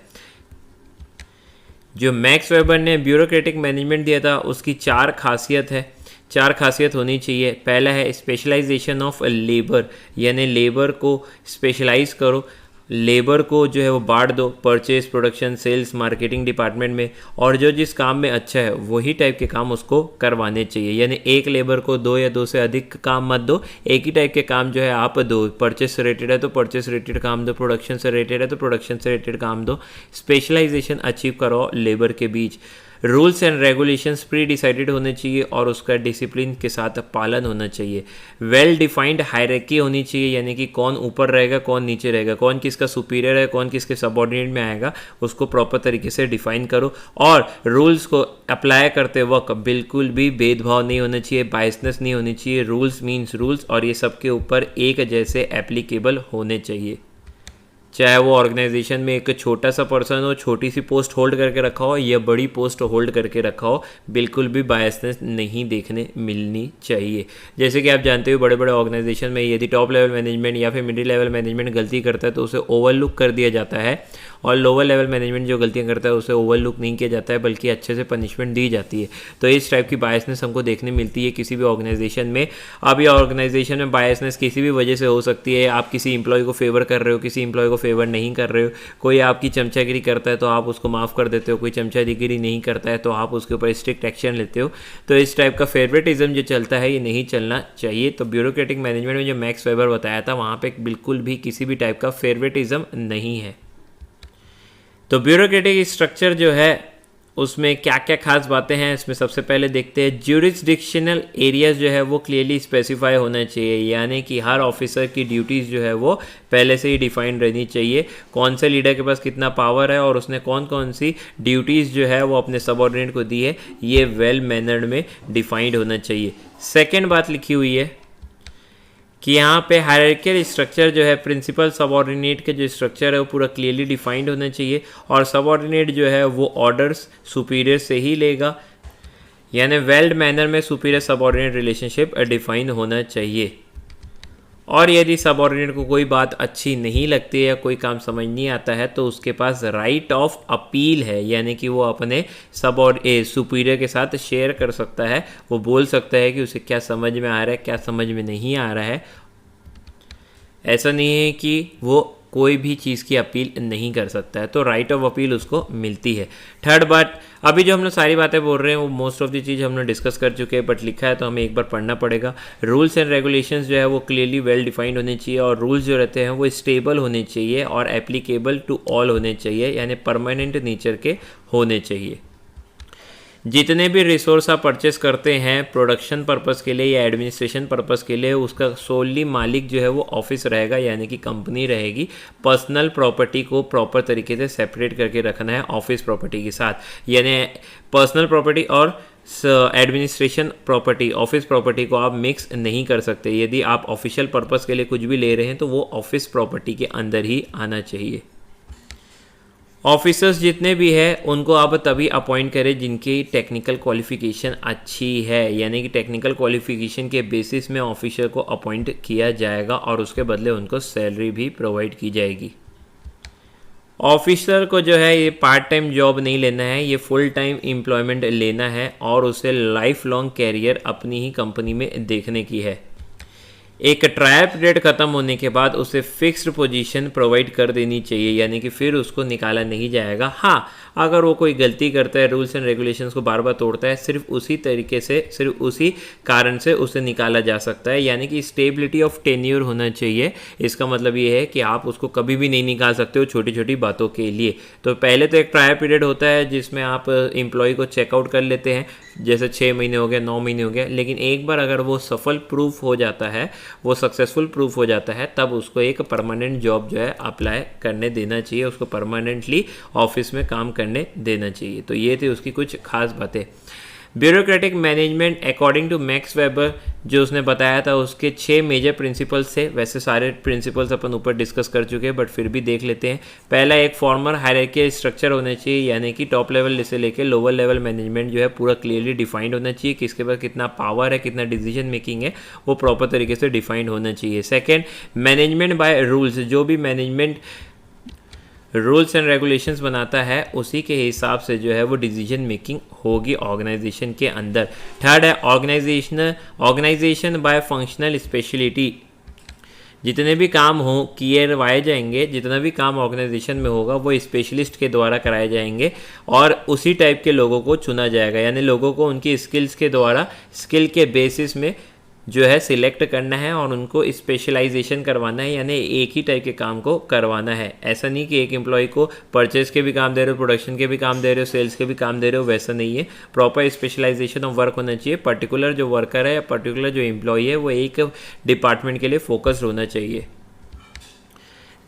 जो मैक्स वेबर ने ब्यूरोक्रेटिक मैनेजमेंट दिया था उसकी 4 खासियत है, 4 खासियत होनी चाहिए। पहला है स्पेशलाइजेशन ऑफ लेबर, यानी लेबर को स्पेशलाइज करो, लेबर को जो है वो बांट दो purchase, production, sales, marketing department में, और जो जिस काम में अच्छा है वही टाइप के काम उसको करवाने चाहिए। यानी एक लेबर को 2 या 2 से अधिक काम मत दो, एक ही टाइप के काम जो है आप दो। परचेज से रिलेटेड है तो परचेज से रिलेटेड काम दो, प्रोडक्शन से रिलेटेड है तो प्रोडक्शन से रिलेटेड काम दो। स्पेशलाइजेशन अचीव करो लेबर के बीच। Rules and regulations pre decided होने चाहिए और उसका डिसिप्लिन के साथ पालन होना चाहिए। वेल डिफाइंड हायरार्की होनी चाहिए, यानी कि कौन ऊपर रहेगा कौन नीचे रहेगा, कौन किसका सुपीरियर है कौन किसके सबऑर्डिनेट में आएगा, उसको प्रॉपर तरीके से डिफाइन करो। और रूल्स को अप्लाई करते वक्त बिल्कुल भी भेदभाव नहीं होना चाहिए, बायसनेस नहीं होनी चाहिए। रूल्स मीन्स रूल्स, और ये सबके ऊपर एक जैसे एप्लीकेबल होने चाहिए। चाहे वो ऑर्गेनाइजेशन में एक छोटा सा पर्सन हो, छोटी सी पोस्ट होल्ड करके रखा हो या बड़ी पोस्ट होल्ड करके रखा हो, बिल्कुल भी बायसनेस नहीं देखने मिलनी चाहिए। जैसे कि आप जानते हो बड़े बड़े ऑर्गेनाइजेशन में यदि टॉप लेवल मैनेजमेंट या फिर मिडिल लेवल मैनेजमेंट गलती करता है तो उसे ओवरलुक कर दिया जाता है, और लोअर लेवल मैनेजमेंट जो गलतियां करता है उसे ओवरलुक नहीं किया जाता है बल्कि अच्छे से पनिशमेंट दी जाती है। तो इस टाइप की बायसनेस हमको देखने मिलती है किसी भी ऑर्गेनाइजेशन में। अब ये ऑर्गेनाइजेशन में बायसनेस किसी भी वजह से हो सकती है। आप किसी इंप्लॉय को फेवर कर रहे हो, किसी इंप्लॉय को फेवर नहीं कर रहे हो, कोई आपकी चमचागिरी करता है तो आप उसको माफ़ कर देते हो, कोई चमचागिरी नहीं करता है तो आप उसके ऊपर स्ट्रिक्ट एक्शन लेते हो। तो इस टाइप का फेवरेटिज्म जो चलता है ये नहीं चलना चाहिए। तो ब्यूरोक्रेटिक मैनेजमेंट में जो मैक्स वेबर बताया था वहाँ पे बिल्कुल भी किसी भी टाइप का फेवरेटिज्म नहीं है। तो ब्यूरोक्रेटिक स्ट्रक्चर जो है उसमें क्या क्या खास बातें हैं, इसमें सबसे पहले देखते हैं ज्यूरिसडिक्शनल एरियाज जो है वो क्लियरली स्पेसिफाई होना चाहिए, यानी कि हर ऑफिसर की ड्यूटीज़ जो है वो पहले से ही डिफाइंड रहनी चाहिए। कौन से लीडर के पास कितना पावर है और उसने कौन कौन सी ड्यूटीज़ जो है वो अपने सबऑर्डिनेट को दी है, ये वेल मैनर्ड में डिफाइंड होना चाहिए। सेकेंड बात लिखी हुई है कि यहाँ पे हायरार्कियल स्ट्रक्चर जो है प्रिंसिपल सबऑर्डिनेट के जो स्ट्रक्चर है वो पूरा क्लियरली डिफाइंड होना चाहिए, और सबऑर्डिनेट जो है वो ऑर्डर्स सुपीरियर से ही लेगा, यानी वेल मैनर में सुपीरियर सबऑर्डिनेट रिलेशनशिप डिफाइन होना चाहिए। और यदि सबऑर्डिनेट को कोई बात अच्छी नहीं लगती है या कोई काम समझ नहीं आता है तो उसके पास राइट ऑफ अपील है, यानी कि वो अपने सुपीरियर के साथ शेयर कर सकता है। वो बोल सकता है कि उसे क्या समझ में आ रहा है क्या समझ में नहीं आ रहा है। ऐसा नहीं है कि वो कोई भी चीज़ की अपील नहीं कर सकता है, तो राइट ऑफ अपील उसको मिलती है। थर्ड बात, अभी जो हम लोग सारी बातें बोल रहे हैं वो मोस्ट ऑफ द चीज़ हम लोग डिस्कस कर चुके हैं, बट लिखा है तो हमें एक बार पढ़ना पड़ेगा। रूल्स एंड रेगुलेशंस जो है वो क्लियरली वेल डिफाइंड होने चाहिए, और रूल्स जो रहते हैं वो स्टेबल होने चाहिए और एप्लीकेबल टू ऑल होने चाहिए, यानी परमानेंट नेचर के होने चाहिए। जितने भी रिसोर्स आप परचेस करते हैं प्रोडक्शन पर्पस के लिए या एडमिनिस्ट्रेशन पर्पस के लिए, उसका सोली मालिक जो है वो ऑफिस रहेगा, यानी कि कंपनी रहेगी। पर्सनल प्रॉपर्टी को प्रॉपर तरीके से सेपरेट करके रखना है ऑफिस प्रॉपर्टी के साथ, यानी पर्सनल प्रॉपर्टी और एडमिनिस्ट्रेशन प्रॉपर्टी, ऑफिस प्रॉपर्टी को आप मिक्स नहीं कर सकते। यदि आप ऑफिशियल पर्पस के लिए कुछ भी ले रहे हैं तो वो ऑफिस प्रॉपर्टी के अंदर ही आना चाहिए। ऑफिसर्स जितने भी हैं उनको आप तभी अपॉइंट करें जिनकी टेक्निकल क्वालिफिकेशन अच्छी है, यानी कि टेक्निकल क्वालिफिकेशन के बेसिस में ऑफिसर को अपॉइंट किया जाएगा और उसके बदले उनको सैलरी भी प्रोवाइड की जाएगी। ऑफिसर को जो है ये पार्ट टाइम जॉब नहीं लेना है, ये फुल टाइम एम्प्लॉयमेंट लेना है और उसे लाइफ लॉन्ग कैरियर अपनी ही कंपनी में देखने की है। एक ट्रायल पीरियड ख़त्म होने के बाद उसे फिक्स्ड पोजीशन प्रोवाइड कर देनी चाहिए, यानी कि फिर उसको निकाला नहीं जाएगा। हाँ, अगर वो कोई गलती करता है, रूल्स एंड रेगुलेशंस को बार बार तोड़ता है, सिर्फ उसी तरीके से, सिर्फ उसी कारण से उसे निकाला जा सकता है। यानी कि स्टेबिलिटी ऑफ टेन्योर होना चाहिए। इसका मतलब ये है कि आप उसको कभी भी नहीं निकाल सकते हो छोटी छोटी बातों के लिए। तो पहले तो एक ट्रायल पीरियड होता है जिसमें आप एम्प्लॉय को चेकआउट कर लेते हैं, जैसे 6 महीने हो गए, 9 महीने हो गए। लेकिन एक बार अगर वो सफल प्रूफ हो जाता है, वो सक्सेसफुल प्रूफ हो जाता है, तब उसको एक परमानेंट जॉब जो है अप्लाई करने देना चाहिए, उसको परमानेंटली ऑफिस में काम करने देना चाहिए। तो ये थी उसकी कुछ खास बातें। Bureaucratic management according to Max Weber जो उसने बताया था, उसके 6 मेजर प्रिंसिपल्स थे। वैसे सारे प्रिंसिपल्स अपन ऊपर डिस्कस कर चुके हैं, बट फिर भी देख लेते हैं। पहला, एक फॉर्मल हायरार्की स्ट्रक्चर होना चाहिए, यानी कि टॉप लेवल से लेके लोअर लेवल मैनेजमेंट जो है पूरा क्लियरली डिफाइंड होना चाहिए। किसके पास कितना पावर है, कितना डिसीजन मेकिंग है, वो प्रॉपर तरीके से डिफाइंड होना चाहिए। सेकेंड, मैनेजमेंट बाय रूल्स, जो भी मैनेजमेंट रूल्स एंड रेगुलेशंस बनाता है उसी के हिसाब से जो है वो डिसीजन मेकिंग होगी ऑर्गेनाइजेशन के अंदर। थर्ड है ऑर्गेनाइजेशन बाय फंक्शनल स्पेशलिटी, जितने भी काम हो किए जाएंगे, जितना भी काम ऑर्गेनाइजेशन में होगा वो स्पेशलिस्ट के द्वारा कराए जाएंगे और उसी टाइप के लोगों को चुना जाएगा। यानी लोगों को उनकी स्किल्स के द्वारा, स्किल के बेसिस में जो है सिलेक्ट करना है और उनको स्पेशलाइजेशन करवाना है, यानी एक ही टाइप के काम को करवाना है। ऐसा नहीं कि एक एम्प्लॉय को परचेज के भी काम दे रहे हो, प्रोडक्शन के भी काम दे रहे हो, सेल्स के भी काम दे रहे हो, वैसा नहीं है। प्रॉपर स्पेशलाइजेशन ऑफ वर्क होना चाहिए। पर्टिकुलर जो वर्कर है या पर्टिकुलर जो एम्प्लॉय है वो एक डिपार्टमेंट के लिए फोकस्ड होना चाहिए।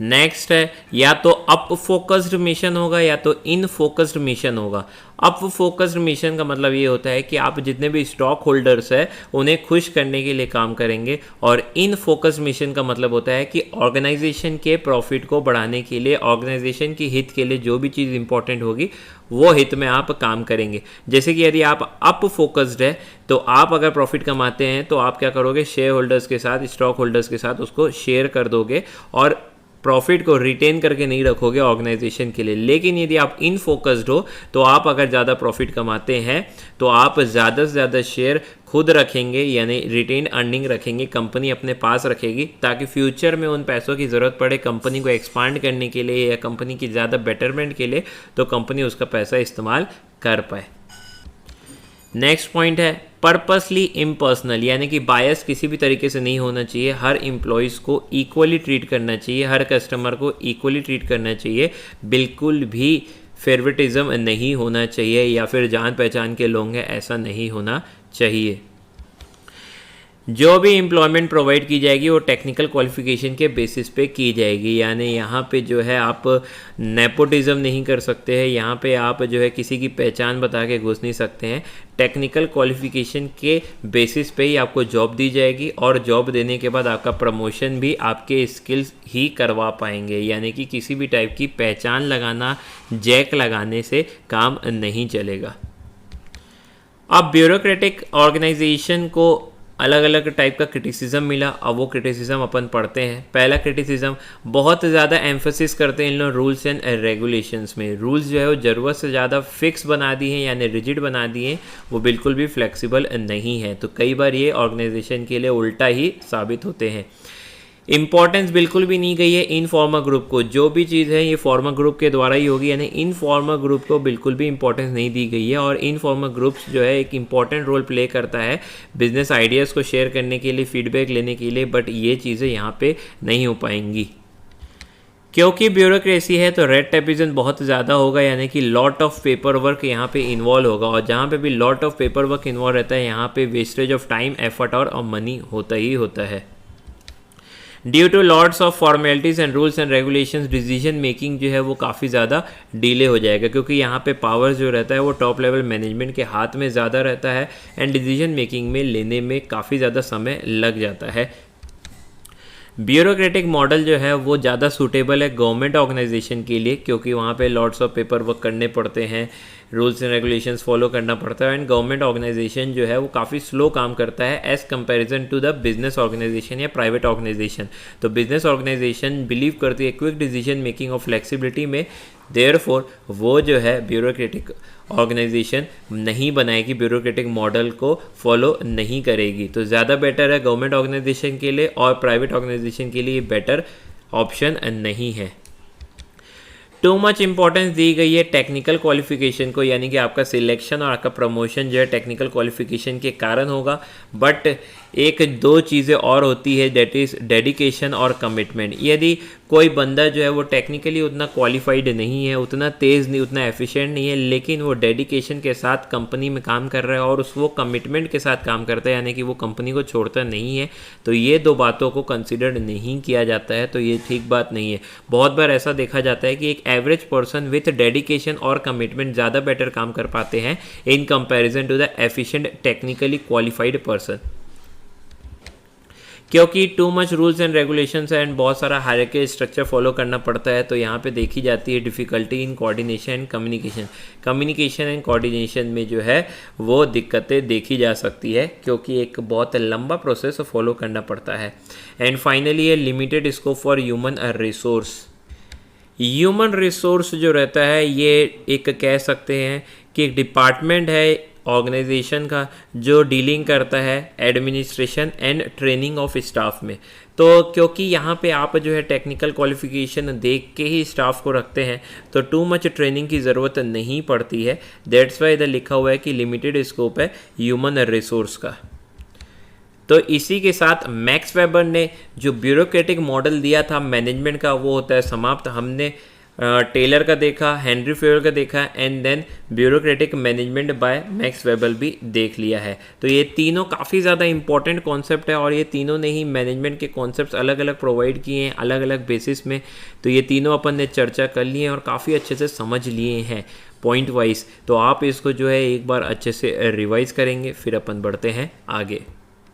नेक्स्ट है, या तो अप फोकस्ड मिशन होगा या तो इन फोकस्ड मिशन होगा। अप फोकस्ड मिशन का मतलब ये होता है कि आप जितने भी स्टॉक होल्डर्स हैं उन्हें खुश करने के लिए काम करेंगे, और इन फोकस्ड मिशन का मतलब होता है कि ऑर्गेनाइजेशन के प्रॉफिट को बढ़ाने के लिए, ऑर्गेनाइजेशन की हित के लिए जो भी चीज़ इंपॉर्टेंट होगी वो हित में आप काम करेंगे। जैसे कि यदि आप अप फोकस्ड है तो आप अगर प्रॉफिट कमाते हैं तो आप क्या करोगे, शेयर होल्डर्स के साथ, स्टॉक होल्डर्स के साथ उसको शेयर कर दोगे और प्रॉफिट को रिटेन करके नहीं रखोगे ऑर्गेनाइजेशन के लिए। लेकिन यदि आप इन फोकस्ड हो तो आप अगर ज़्यादा प्रॉफिट कमाते हैं तो आप ज़्यादा से ज़्यादा शेयर खुद रखेंगे, यानी रिटेन अर्निंग रखेंगे, कंपनी अपने पास रखेगी, ताकि फ्यूचर में उन पैसों की ज़रूरत पड़े कंपनी को एक्सपांड करने के लिए या कंपनी की ज़्यादा बेटरमेंट के लिए, तो कंपनी उसका पैसा इस्तेमाल कर पाए। नेक्स्ट पॉइंट है पर्पसली इम्पर्सनल, यानी कि बायस किसी भी तरीके से नहीं होना चाहिए। हर एम्प्लॉयज़ को इक्वली ट्रीट करना चाहिए, हर कस्टमर को इक्वली ट्रीट करना चाहिए। बिल्कुल भी फेवरेटिज्म नहीं होना चाहिए, या फिर जान पहचान के लोग हैं ऐसा नहीं होना चाहिए। जो भी एम्प्लॉयमेंट प्रोवाइड की जाएगी वो टेक्निकल क्वालिफिकेशन के बेसिस पे की जाएगी। यानी यहाँ पे जो है आप नेपोटिज्म नहीं कर सकते हैं, यहाँ पे आप जो है किसी की पहचान बता के घुस नहीं सकते हैं। टेक्निकल क्वालिफिकेशन के बेसिस पे ही आपको जॉब दी जाएगी, और जॉब देने के बाद आपका प्रमोशन भी आपके स्किल्स ही करवा पाएंगे। यानी कि किसी भी टाइप की पहचान लगाना, जैक लगाने से काम नहीं चलेगा। अब ब्यूरोक्रेटिक ऑर्गेनाइजेशन को अलग अलग टाइप का क्रिटिसिज्म मिला, अब वो क्रिटिसिज्म अपन पढ़ते हैं। पहला क्रिटिसिज्म, बहुत ज़्यादा एम्फोसिस करते हैं इन लोग रूल्स एंड रेगुलेशंस में। रूल्स जो है वो ज़रूरत से ज़्यादा फिक्स बना दिए हैं, यानी रिजिड बना दिए हैं, वो बिल्कुल भी फ्लेक्सिबल नहीं है। तो कई बार ये ऑर्गेनाइजेशन के लिए उल्टा ही साबित होते हैं। इंपॉर्टेंस बिल्कुल भी नहीं गई है इनफॉर्मल ग्रुप को। जो भी चीज़ है ये फॉर्मल ग्रुप के द्वारा ही होगी, यानी इनफॉर्मल ग्रुप को बिल्कुल भी इंपॉर्टेंस नहीं दी गई है। और इनफॉर्मल ग्रुप्स जो है एक इंपॉर्टेंट रोल प्ले करता है बिजनेस आइडियाज़ को शेयर करने के लिए, फीडबैक लेने के लिए, बट ये चीज़ें यहाँ पे नहीं हो पाएंगी। क्योंकि ब्यूरोक्रेसी है तो रेड टेपिज्म बहुत ज़्यादा होगा, यानी कि लॉट ऑफ पेपर वर्क यहाँ पे इन्वॉल्व होगा, और जहाँ पे भी lot of paper work involve रहता है यहाँ पे वेस्टेज ऑफ टाइम, एफर्ट और मनी होता ही होता है। Due to lots of formalities and rules and regulations, decision making जो है वो काफ़ी ज़्यादा डिले हो जाएगा, क्योंकि यहाँ पे पावर जो रहता है वो टॉप लेवल मैनेजमेंट के हाथ में ज़्यादा रहता है, एंड डिसीजन मेकिंग में लेने में काफ़ी ज़्यादा समय लग जाता है। ब्यूरोक्रेटिक मॉडल जो है वो ज़्यादा सूटेबल है गवर्नमेंट ऑर्गेनाइजेशन के लिए, क्योंकि वहाँ पे लॉट्स ऑफ पेपर वर्क करने पड़ते हैं, रूल्स एंड रेगुलेशंस फॉलो करना पड़ता है, एंड गवर्नमेंट ऑर्गेनाइजेशन जो है वो काफ़ी स्लो काम करता है as comparison to the business organization या प्राइवेट ऑर्गेनाइजेशन। तो बिजनेस ऑर्गेनाइजेशन बिलीव करती है क्विक डिसीजन मेकिंग और फ्लेक्सिबिलिटी में, देयरफॉर वो जो है ब्यूरोक्रेटिक ऑर्गेनाइजेशन नहीं बनाएगी, ब्यूरोक्रेटिक मॉडल को फॉलो नहीं करेगी। तो ज़्यादा बेटर है गवर्नमेंट ऑर्गेनाइजेशन के लिए, और प्राइवेट ऑर्गेनाइजेशन के लिए बेटर ऑप्शन नहीं है। टू मच इंपॉर्टेंस दी गई है टेक्निकल क्वालिफिकेशन को, यानी कि आपका सिलेक्शन और आपका प्रमोशन जो है टेक्निकल क्वालिफिकेशन के कारण होगा। बट एक दो चीज़ें और होती है, दैट इज़ डेडिकेशन और कमिटमेंट। यदि कोई बंदा जो है वो टेक्निकली उतना क्वालिफाइड नहीं है, उतना तेज़ नहीं, उतना एफिशिएंट नहीं है, लेकिन वो डेडिकेशन के साथ कंपनी में काम कर रहा है और वो कमिटमेंट के साथ काम करता है, यानी कि वो कंपनी को छोड़ता नहीं है, तो ये दो बातों को कंसिडर नहीं किया जाता है, तो ये ठीक बात नहीं है। बहुत बार ऐसा देखा जाता है कि एक एवरेज पर्सन विथ डेडिकेशन और कमिटमेंट ज़्यादा बेटर काम कर पाते हैं in comparison to the efficient technically qualified person, क्योंकि too much rules and regulations and बहुत सारा हायरार्की स्ट्रक्चर फॉलो करना पड़ता है। तो यहाँ पे देखी जाती है difficulty in coordination and communication and coordination में जो है वो दिक्कतें देखी जा सकती है, क्योंकि एक बहुत लंबा प्रोसेस फॉलो करना पड़ता है। एंड फाइनली ये limited scope for human resource जो रहता है, ये एक कह सकते हैं कि एक डिपार्टमेंट है ऑर्गेनाइजेशन का जो डीलिंग करता है administration and training of staff में। तो क्योंकि यहाँ पे आप जो है टेक्निकल क्वालिफिकेशन देख के ही स्टाफ को रखते हैं, तो टू मच ट्रेनिंग की ज़रूरत नहीं पड़ती है। दैट्स वाई इधर लिखा हुआ है कि लिमिटेड स्कोप है ह्यूमन रिसोर्स का। तो इसी के साथ मैक्स वेबर ने जो ब्यूरोक्रेटिक मॉडल दिया था मैनेजमेंट का, वो होता है समाप्त। हमने टेलर का देखा, हेनरी फेयर का देखा, and then bureaucratic management by Max Weber भी देख लिया है। तो ये तीनों काफ़ी ज़्यादा इंपॉर्टेंट कॉन्सेप्ट है और ये तीनों ने ही मैनेजमेंट के कॉन्सेप्ट्स अलग अलग प्रोवाइड किए हैं अलग अलग बेसिस में। तो ये तीनों अपन ने चर्चा कर लिए हैं और काफ़ी अच्छे से समझ लिए हैं पॉइंट वाइज। तो आप इसको जो है एक बार अच्छे से रिवाइज करेंगे, फिर अपन बढ़ते हैं आगे।